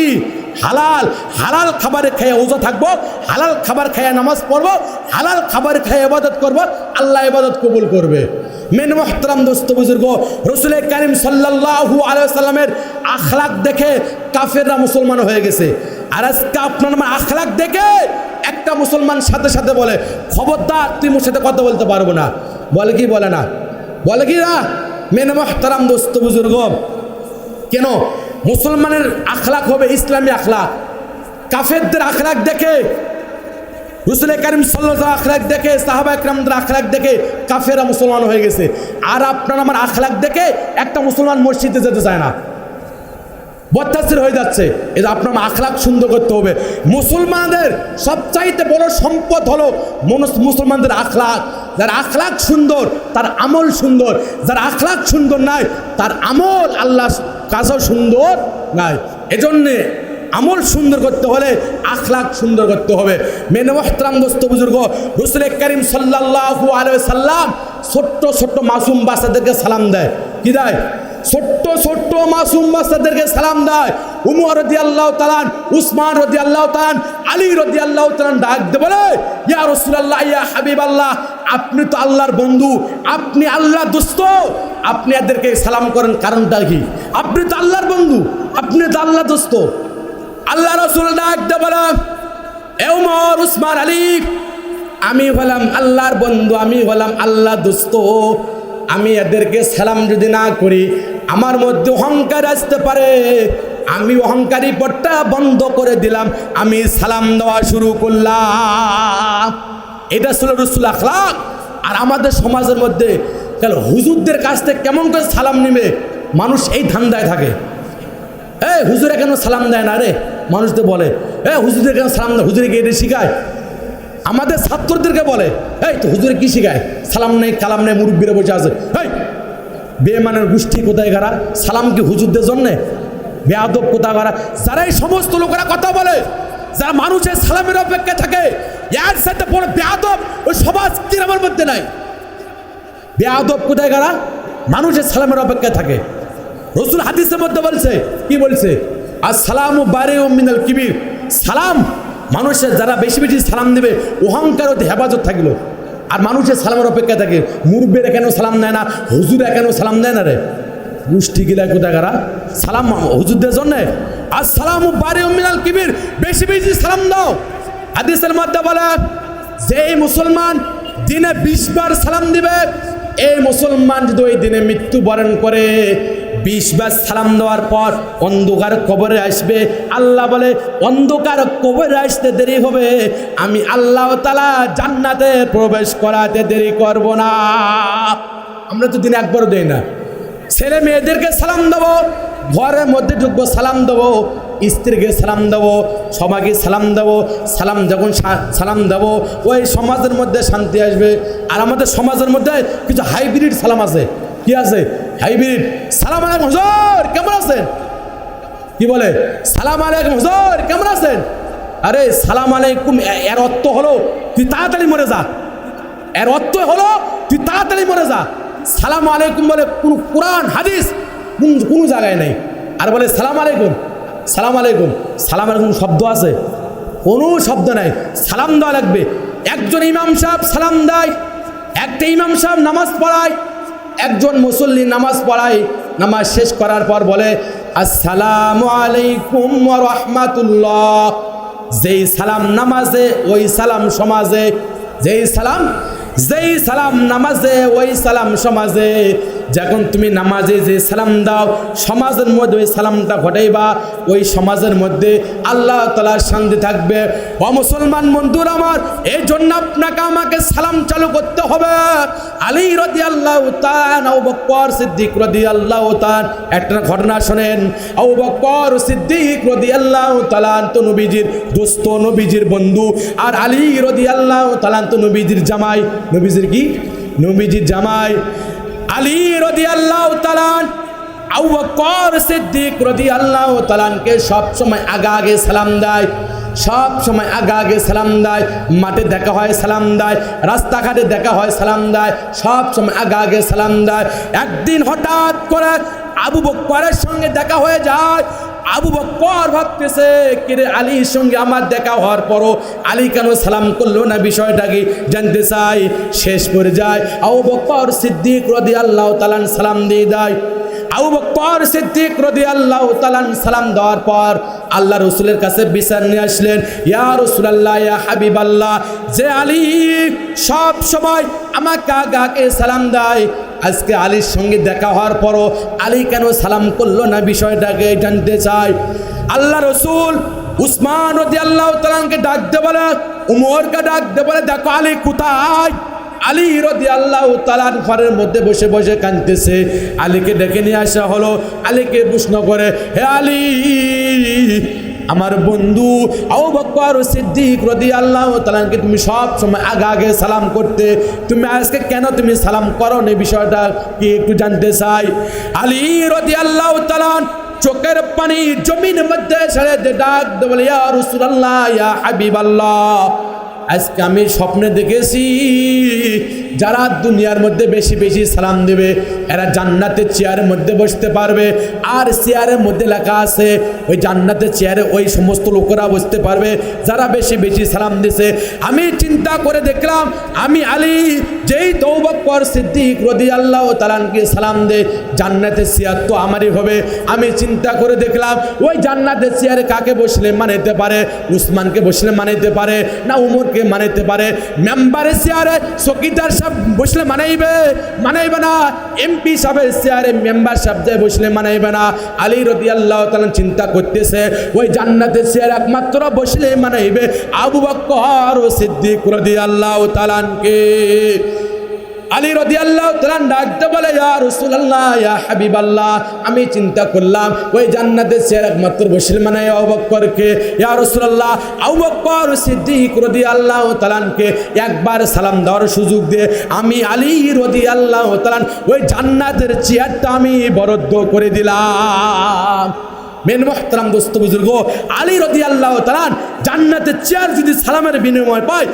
হালাল। হালাল খাবারে খেয়ে ওজা থাকবো, হালাল খাবার খেয়ে নামাজ পড়বো, হালাল খাবার খেয়ে ইবাদত করবো, আল্লাহ ইবাদত কবুল করবে। মেন মুহতারাম দোস্ত বুজুর্গ, রাসূল কারীম সাল্লাল্লাহু আলাইহি ওয়াসাল্লামের আখলাক দেখে কাফেররা মুসলমান হয়ে গেছে। আর আজকে আপনার আমার আখলাক দেখে একটা মুসলমান সাথে সাথে বলে, খবরদার তুই মোর সাথে কথা বলতে পারবো না। বলে কি বলে না? বলে কি না? মেন মুহতারাম দোস্ত বুজুর্গ, কেন মুসলমানের আখলাক হবে ইসলামী আখলাক? কাফেরদের আখলাক দেখে, রাসূল কারীম সাল্লাল্লাহু আলাইহি আখলাক দেখে, সাহাবা ইকরামদের আখলাক দেখে কাফেররা মুসলমান হয়ে গেছে। আর আপনার আমার আখলাক দেখে একটা মুসলমান মসজিদে যেতে চায় না, বদতাসির হয়ে যাচ্ছে। এটা আপনার আখলাক সুন্দর করতে হবে। মুসলমানদের সবচাইতে বড় সম্পদ হলো মুসলমানদের আখলাক। যার আখলাক সুন্দর তার আমল সুন্দর, যার আখলাক সুন্দর নাই তার আমল আল্লাহ কাছেও সুন্দর নাই। এজন্যে আমল সুন্দর করতে হলে আখলাক সুন্দর করতে হবে। মেনে মুহতারাম দোস্ত বুজুর্গ, রাসূল কারীম সাল্লাল্লাহু আলাইহি সাল্লাম ছোট্ট ছোট্ট মাসুম বাচ্চাদেরকে সালাম দেয়। কি দেয়? ছোট্ট ছোট্ট মাসুম বাচ্চাদেরকে সালাম দেয়। উমর রাদিয়াল্লাহু তাআলা, উসমান রাদিয়াল্লাহু তাআলা, আলী রাদিয়াল্লাহু তাআলা ডাক দিয়ে বলে, ইয়া রাসূলুল্লাহ, ইয়া হাবিবাল্লাহ, আপনি তো আল্লাহর বন্ধু, আপনি আল্লাহর দোস্ত, আপনি এদেরকে সালাম করেন, কারণটা কি? আপনি তো আল্লাহর বন্ধু, আপনি তো আল্লাহর দোস্ত। আল্লাহ রাসূল ডাক দিয়ে বলে, এ উমর, উসমান, আলী, আমি হলাম আল্লাহর বন্ধু, আমি হলাম আল্লাহর দোস্ত, আমি এদেরকে সালাম যদি না করি আমার মধ্যে অহংকার আসতে পারে। আমি অহংকারী পটটা বন্ধ করে দিলাম, আমি সালাম দেওয়া শুরু করলাম। এটা ছিল রাসূল আখলাক। আর আমাদের সমাজের মধ্যে তাহলে হুজুরদের কাছ থেকে কেমন করে সালাম নিবে? মানুষ এই ধান্দায় থাকে। হুজুরে কেন সালাম দেয় না রে, মানুষ তো বলে হুজুরে কেন সালাম দেয়, হুজুরে কি এটা শিখায়? আমাদের ছাত্রদেরকে বলে তো হুজুরে কি শিখায়, সালাম নেই কালাম নেই, মুরব্বীরা বসে আছে। বেমানের গোষ্ঠী কোথায় গারা, সালাম কি হুজুরদের জন্যে? বেয়াদব কোথায় গারা, যারা এই সমস্ত লোকেরা কথা বলে, যারা মানুষের সালামের অপেক্ষা থাকে, এর সাথে বড় বেয়াদব ওই সমাজ আমার মধ্যে নাই। বেয়াদব কোথায় গারা, মানুষের সালামের অপেক্ষা থাকে। রসুল হাদিসের মধ্যে বলছে, কি বলছে? আসসালামু বারিউম মিনাল কিবির, সালাম মানুষের যারা বেশি বেশি সালাম দেবে অহংকার হতে হেফাজত থাকলো। আর মানুষের সালামের অপেক্ষা থাকে, মুরব্বীরা কেন সালাম দেয় না, হুজুরা কেন সালাম দেয় না রে? গোষ্ঠী গিলা কোথায় গারা, সালাম হুজুরদের জন্যে? আসসালামু বারিউম মিনাল কিবির, বেশি বেশি সালাম দাও। হাদিসের মধ্যে বলে যে মুসলমান দিনে 20 বার সালাম দিবে, এই মুসলমান যদি ওই দিনে মৃত্যুবরণ করে 20 বার সালাম দেওয়ার পর অন্ধকার কবরে আসবে, আল্লাহ বলে অন্ধকার কবরে আসতে দেরি হবে, আমি আল্লাহ তাআলা জান্নাতে প্রবেশ করাতে দেরি করব না। আমরা তো দিনে একবারও দেই না। ছেলে মেয়েদেরকে সালাম দেবো, ঘরের মধ্যে ঢুকবো সালাম দেবো, স্ত্রীকে সালাম দেবো, সবাইকে সালাম দেবো। সালাম যখন সালাম দেবো ওই সমাজের মধ্যে শান্তি আসবে। আর আমাদের সমাজের মধ্যে কিছু হাইব্রিড সালাম আছে। কি আছে? হাইব্রিড সালাম আলাইকুম হুজুর কেমন আছেন, কি বলে সালাম আলাইকুম হুজুর কেমন আছেন। আরে সালাম আলাইকুম এর অর্থ হলো তুই তাড়াতাড়ি মরে যা, এর অর্থ হলো তুই তাড়াতাড়ি মরে যা। সালাম আলাইকুম বলে কোনো কোরআন হাদিস কোনো জায়গায় নেই। আর বলে সালাম আলাইকুম, সালাম আলাইকুম, সালাম আলাইকুম শব্দ আছে? কোনো শব্দ নাই। সালাম দেওয়া লাগবে। একজন ইমাম সাহেব সালাম দেয়, একটা ইমাম সাহেব নামাজ পড়ায়, একজন মুসল্লি নামাজ পড়ায়, নামাজ শেষ করার পর বলে আসসালামু আলাইকুম ওয়া রাহমাতুল্লাহ। যেই সালাম নামাজে ওই সালাম সমাজে, যেই সালাম নামাজে ওই সালাম সমাজে। যখন তুমি নামাজে যে সালাম দাও সমাজের মধ্যে ওই সালামটা ঘটাইবা, ওই সমাজের মধ্যে আল্লাহ তাআলার শান্তি থাকবে। ও মুসলমান বন্ধুরা আমার, এই জন্য আপনাকে আমাকে সালাম চালু করতে হবে। আলী রাদিয়াল্লাহু তাআলা, আবু বকর সিদ্দিক রাদিয়াল্লাহু তাআলা, একটা ঘটনা শোনেন। আবু বকর সিদ্দিক রাদিয়াল্লাহু তাআলা তো নবীজির দোস্ত, নবীজির বন্ধু, আর আলী রাদিয়াল্লাহু তাআলা তো নবীজির জামাই। নবীজির কি? নবীজির জামাই। আলী রাদিয়াল্লাহু তাআলা আবু বকর সিদ্দিক রাদিয়াল্লাহু তাআলাকে সব সময় আগে সালাম দেয়, সব সময় আগে সালাম দেয়। মাঠে দেখা হয় সালাম দেয়, রাস্তাঘাটে দেখা হয় সালাম দেয়, সব সময় আগে সালাম দেয়। একদিন হঠাৎ করে আবু বকরের সঙ্গে দেখা হয়ে যায়। আবু বকর ভাবতেছে কিরে আলীর সঙ্গে আমার দেখা হওয়ার পরও আলী কেন সালাম করলো না, বিষয়টা কি জানতে চাই। শেষ করে যায় আবু বকর সিদ্দিক রাদিয়াল্লাহু তাআলা সালাম দিয়ে দেয়। আবু বকর সিদ্দিক রাদিয়াল্লাহু তাআলা সালাম দেওয়ার পর আল্লাহ রসুলের কাছে বিচার নিয়ে আসলেন, ইয়া রাসূলুল্লাহ, ইয়া হাবিবাল্লাহ, যে আলী সব সময় আমাকে আগে সালাম দেয়, আজকে আলীর সঙ্গে দেখা হওয়ার পরও আলী কেন সালাম করলো না, বিষয়টাকে জানতে চাই। আল্লাহ রসুল উসমান রাদিয়াল্লাহু তাআলাকে ডাক দে বলে, উমরকে ডাক দে বলে, দেখো আলী কোথায়। আলী রাদিয়াল্লাহু তাআলা ঘরের মধ্যে বসে বসে কাঁদতেছে। আলীকে ডেকে নিয়ে আসা হলো। আলীকে প্রশ্ন করে, হে আলী, আমার বন্ধু আবু বকর সিদ্দিক রাদিয়াল্লাহু তাআলাকে তুমি সব সময় আগে সালাম করতে, তুমি আজকে কেন তুমি সালাম করো না, বিষয়টা কি একটু জানতে চাই। আলী রাদিয়াল্লাহু তাআলা চোখের পানি জমিনের মধ্যে ছেড়ে দিয়ে ডাক দিয়ে বলে, ইয়া রাসূলুল্লাহ, ইয়া হাবিবাল্লাহ, আজকে আমি স্বপ্নে দেখেছি যারা দুনিয়ার মধ্যে বেশি বেশি সালাম দেবে এরা জান্নাতের চেয়ারের মধ্যে বসতে পারবে। আর চেয়ারের মধ্যে লেখা আছে ওই জান্নাতের চেয়ারে ওই সমস্ত লোকেরা বসতে পারবে যারা বেশি বেশি সালাম দিছে। আমি চিন্তা করে দেখলাম আমি আলী যেই আবু বকর সিদ্দিক রাদিয়াল্লাহু তাআলাকে সালাম দে, জান্নাতের চেয়ার তো আমারই হবে। আমি চিন্তা করে দেখলাম ওই জান্নাতের চেয়ারে কাকে বসলে মানাইতে পারে, উসমানকে বসলে মানাইতে পারে না উমরকে মানাইতে পারে। মেম্বারের চেয়ারে চকিদার সাহেব বসলে মানাইবে না, এমপি সাহেবের চেয়ারে মেম্বার সাহেব যায় বসলে মানাইবে না। আলী রাদিয়াল্লাহু তাআলা চিন্তা করতেছে ওই জান্নাতের চেয়ারে একমাত্র বসলে মানাইবে আবু বকর সিদ্দিক রাদিয়াল্লাহু তাআলাকে। আলী রাদিয়াল্লাহু তাআলা ডাকতে বলে, ইয়া রাসূলুল্লাহ, ইয়া হাবিবাল্লাহ, আমি চিন্তা করলাম ওই জান্নাতের চেয়ার একমাত্র মুসলমান আবু বকরকে। ইয়া রাসূলুল্লাহ, আবু বকর সিদ্দিক রাদিয়াল্লাহু তাআলাকে একবার সালাম দেওয়ার সুযোগ দিয়ে আমি আলী রাদিয়াল্লাহু তাআলা ওই জান্নাতের চেয়ারটা আমি বরাদ্দ করে দিলাম। মেন মুহতারাম দোস্ত বুজুর্গ, আলী রাদিয়াল্লাহু তাআলা জান্নাতের চেয়ার যদি সালামের বিনিময় পায়,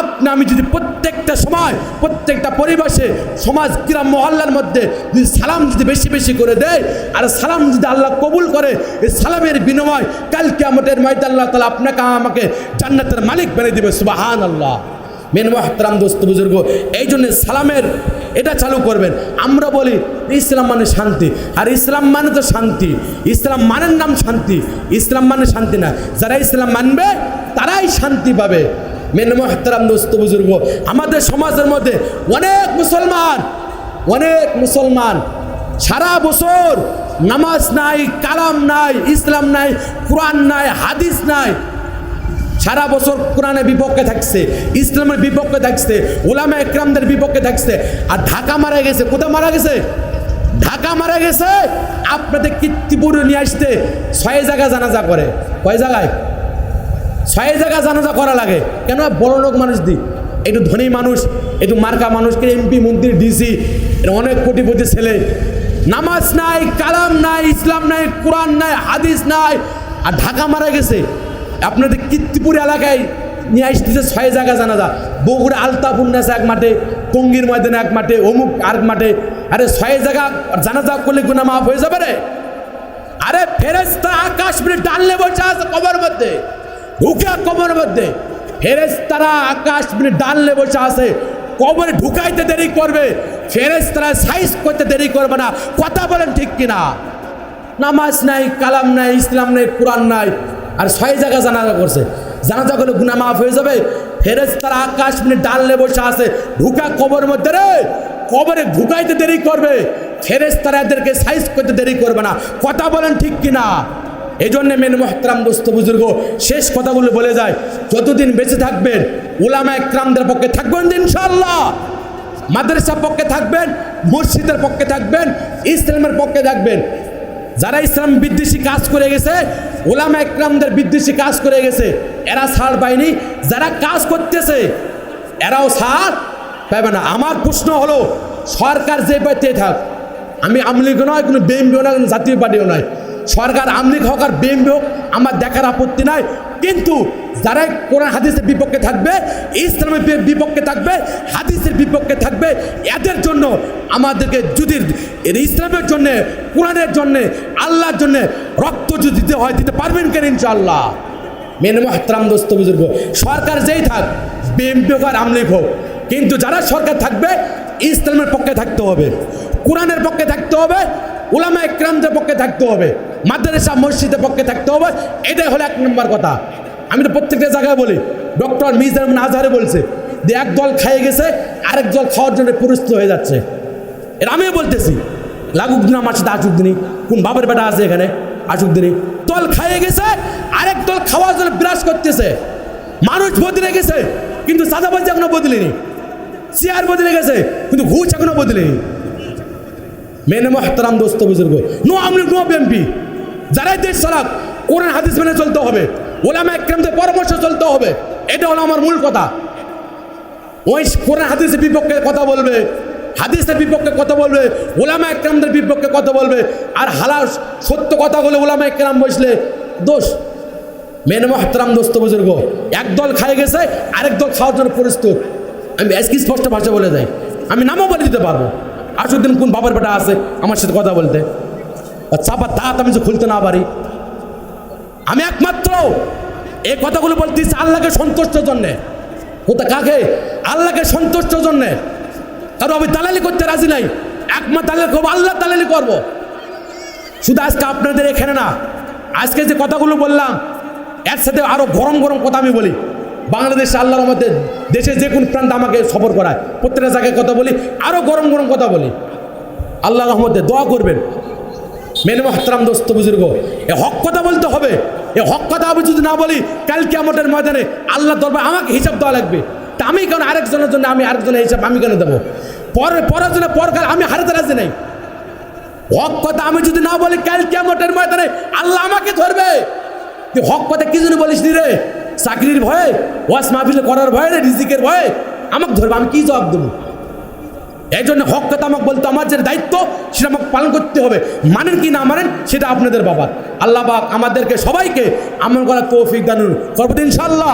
আপনি আমি যদি প্রত্যেকটা সময় প্রত্যেকটা পরিবেশে সমাজ গ্রাম মহল্লার মধ্যে যদি সালাম যদি বেশি বেশি করে দেয় আর সালাম যদি আল্লাহ কবুল করে, এই সালামের বিনিময় কাল কিয়ামতের ময়দানে আল্লাহ তাআলা আপনাকে আমাকে জান্নাতের মালিক বানিয়ে দিবে। সুবহানাল্লাহ। মেন মুহতারাম দোস্ত বুজুর্গ, এই জন্য সালামের এটা চালু করবেন। আমরা বলি ইসলাম মানে শান্তি, আর ইসলাম মানে তো শান্তি, ইসলাম মানের নাম শান্তি, ইসলাম মানে শান্তি না। যারা ইসলাম মানবে তারাই শান্তি পাবে। মেন মুহতারাম দোস্ত বুজুর্গ, আমাদের সমাজের মধ্যে অনেক মুসলমান সারা বছর নামাজ নাই, কালাম নাই, ইসলাম নাই, কোরআন নাই, হাদিস নাই, সারা বছর কোরআনের বিপক্ষে থাকছে, ইসলামের বিপক্ষে থাকছে, উলামা একরামদের বিপক্ষে থাকছে, আর ঢাকা মারা গেছে। কোথায় মারা গেছে? ঢাকা মারা গেছে। আপনাদের কীর্তিপুরে নিয়ে আসতে 6 জায়গায় জানাজা করে। কয় জায়গায়? 6 জায়গায় জানাজা করা লাগে। কেন? বড় লোক মানুষ দিই, একটু ধনী মানুষ, একটু মার্কা মানুষকে এমপি মন্ত্রী ডিসি, অনেক কোটিপতি ছেলে, নামাজ নাই, কালাম নাই, ইসলাম নাই, কোরআন নাই, হাদিস নাই, আর ঢাকা মারা গেছে। আপনাদের কীর্তিপুর এলাকায় নিয়ে আসতেছে 6 জায়গায় জানাজা। বগুড়া আলতাপুন্নাসে এক মাঠে, টঙ্গীর ময়দানে এক মাঠে, অমুক আরেক মাঠে। আরে 6 জায়গা জানাজা করলে গুনাহ মাফ হয়ে যাবে রে? আরে ফেরেশতা আকাশ থেকে ডাললে বসে আছে কবর মধ্যে, ঢুকা কবর মধ্যে ফেরেশতারা আকাশ থেকে ডাললে বসে আছে। কবরে ঢুকাইতে দেরি করবে, ফেরেশতারা সাইজ করতে দেরি করবে না। কথা বলেন ঠিক কিনা? নামাজ নাই, কালাম নাই, ইসলাম নাই, কোরআন নাই, আর 6 জায়গা জানাজা করছে। জানাজা করলে গুনাহ মাফ হয়ে যাবে? ফেরেশতারা আকাশ থেকে ডাললে বসে আছে, ঢুকা কবর মধ্যে রে, কবরে ঢুকাইতে দেরি করবে, ফেরেশতারা এদেরকে সাইজ করতে দেরি করবে না। কথা বলেন ঠিক কিনা? এই জন্যে মেন মুহতারাম দোস্ত বুজুর্গ, শেষ কথাগুলো বলে যায়, যতদিন বেঁচে থাকবেন উলামা একরামদের পক্ষে থাকবেন ইনশাআল্লাহ, মাদ্রাসার পক্ষে থাকবেন, মসজিদের পক্ষে থাকবেন, ইসলামের পক্ষে থাকবেন। যারা ইসলাম বিদ্বেষী কাজ করে গেছে, উলামা একরামদের বিদ্বেষী কাজ করে গেছে, এরা ছাড় পায়নি। যারা কাজ করতেছে এরাও ছাড় পাবে না। আমার প্রশ্ন হলো, সরকার যে পাইতে থাক, আমি আমলিগও নয়, কোনো বিএনপিও নয়, কোনো জাতীয় পার্টিও নয়, সরকার আমলিগ হোক আর বিএনপি হোক, আমার দেখার আপত্তি নাই। কিন্তু যারা কোরআন হাদিসের বিপক্ষে থাকবে, ইসলামের বিপক্ষে থাকবে, হাদিসের বিপক্ষে থাকবে, এদের জন্য আমাদেরকে যদি ইসলামের জন্যে, কোরআনের জন্যে, আল্লাহর জন্যে রক্ত যদি দিতে হয়, দিতে পারবেন কেন? ইনশাআল্লাহ। মেনে মুহতারাম দোস্ত বুজুর্গ, সরকার যেই থাক, বিএনপি হোক আর আমলিগ হোক, কিন্তু যারা সরকার থাকবে ইসলামের পক্ষে থাকতে হবে, কোরআনের পক্ষে থাকতে হবে, উলামা একরামদের পক্ষে থাকতে হবে, মাদ্রাসা মসজিদের পক্ষে থাকতে হবে। এটাই হলো 1 নম্বর কথা। আমি তো প্রত্যেকটা জায়গায় বলি, ডক্টর মিজানুর রহমান আজহারি বলছে যে এক দল খাইয়ে গেছে, আরেক দল খাওয়ার জন্য প্রস্তুত হয়ে যাচ্ছে। এর আমিও বলতেছি, লাগুক দিন আমার সাথে আসুক দিনই, কোন বাবার বেটা আছে এখানে, আসুক দিনই। দল খাইয়ে গেছে, আরেক দল খাওয়ার জন্য বিরাজ করতেছে। মানুষ বদলে গেছে, কিন্তু সাদাবাজি এখনো বদলেনি। চেয়ার বদলে গেছে, কিন্তু ঘুষ এখনো বদলেনি। মেনে মুহতারাম দোস্ত বুজুর্গ, নো আমলিগ, নো বিএনপি, যারাই দেশ চালাক, কোরআন হাদিস মেনে চলতে হবে, উলামা একরামদের পরামর্শ চলতে হবে। এটা হলো আমার মূল কথা। ওই কোরআন হাদিসের বিপক্ষে কথা বলবে, হাদিসের বিপক্ষে কথা বলবে, উলামা একরামদের বিপক্ষে কথা বলবে, আর হালাল সত্য কথা বলে উলামা একরাম বসলে দোষ। মেনে মুহতারাম দোস্ত বুজুর্গ, একদল খাই গেছে, আরেক দল খাওয়ার জন্য প্রস্তুত। আমি আজকে স্পষ্ট ভাষা বলে যাই, আমি নামও বলে দিতে পারবো। আসুক দিন কোন বাবার বেটা আছে আমার সাথে কথা বলতে, চাপার দাঁত আমি যে খুলতে না পারি। আমি একমাত্র এই কথাগুলো বলতেছি আল্লাহকে সন্তুষ্টের জন্যে। কোথা কাকে? আল্লাহকে সন্তুষ্টের জন্যে। কারণ আমি দালালি করতে রাজি নাই, একমাত্র দালালি করবো, আল্লাহ দালালি করবো। শুধু আজকে আপনাদের এখানে না, আজকে যে কথাগুলো বললাম এর সাথে আরো গরম গরম কথা আমি বলি। বাংলাদেশে আল্লাহর মধ্যে দেশে যে কোন প্রান্ত আমাকে সফর করায়, প্রত্যেকটা জায়গায় কথা বলি, আরো গরম গরম কথা বলি। আল্লাহ রহমতে দোয়া করবেন। মেনে মুহতারাম দোস্ত বুজুর্গ, এ হক কথা বলতে হবে। এ হক কথা আমি যদি না বলি, কাল কিয়ামতের ময়দানে আল্লাহ দরবারে আমাকে হিসাব দেওয়া লাগবে। তা আমি কেন আরেকজনের জন্য, আমি আরেকজনের হিসাব আমি কেন দেবো? পড়াশোনা পরকাল আমি হারাতে রাজি নাই। হক কথা আমি যদি না বলি, কাল কিয়ামতের ময়দানে আল্লাহ আমাকে ধরবে। তুই হক কথা কি জন্য বলিস নি রে? চাকরির ভয়ে, ওয়াজ মাহফিল করার ভয়ে, রে রিজিকের ভয়ে আমাকে ধরবে, আমি কি জবাব দেবো? এই জন্য হক কথা আমাকে বলতে আমার যে দায়িত্ব সেটা আমাকে পালন করতে হবে। মানেন কি না মানেন সেটা আপনাদের ব্যাপার। আল্লাহ পাক আমাদেরকে সবাইকে আমল করার তৌফিক দান করুন, ইনশাআল্লাহ।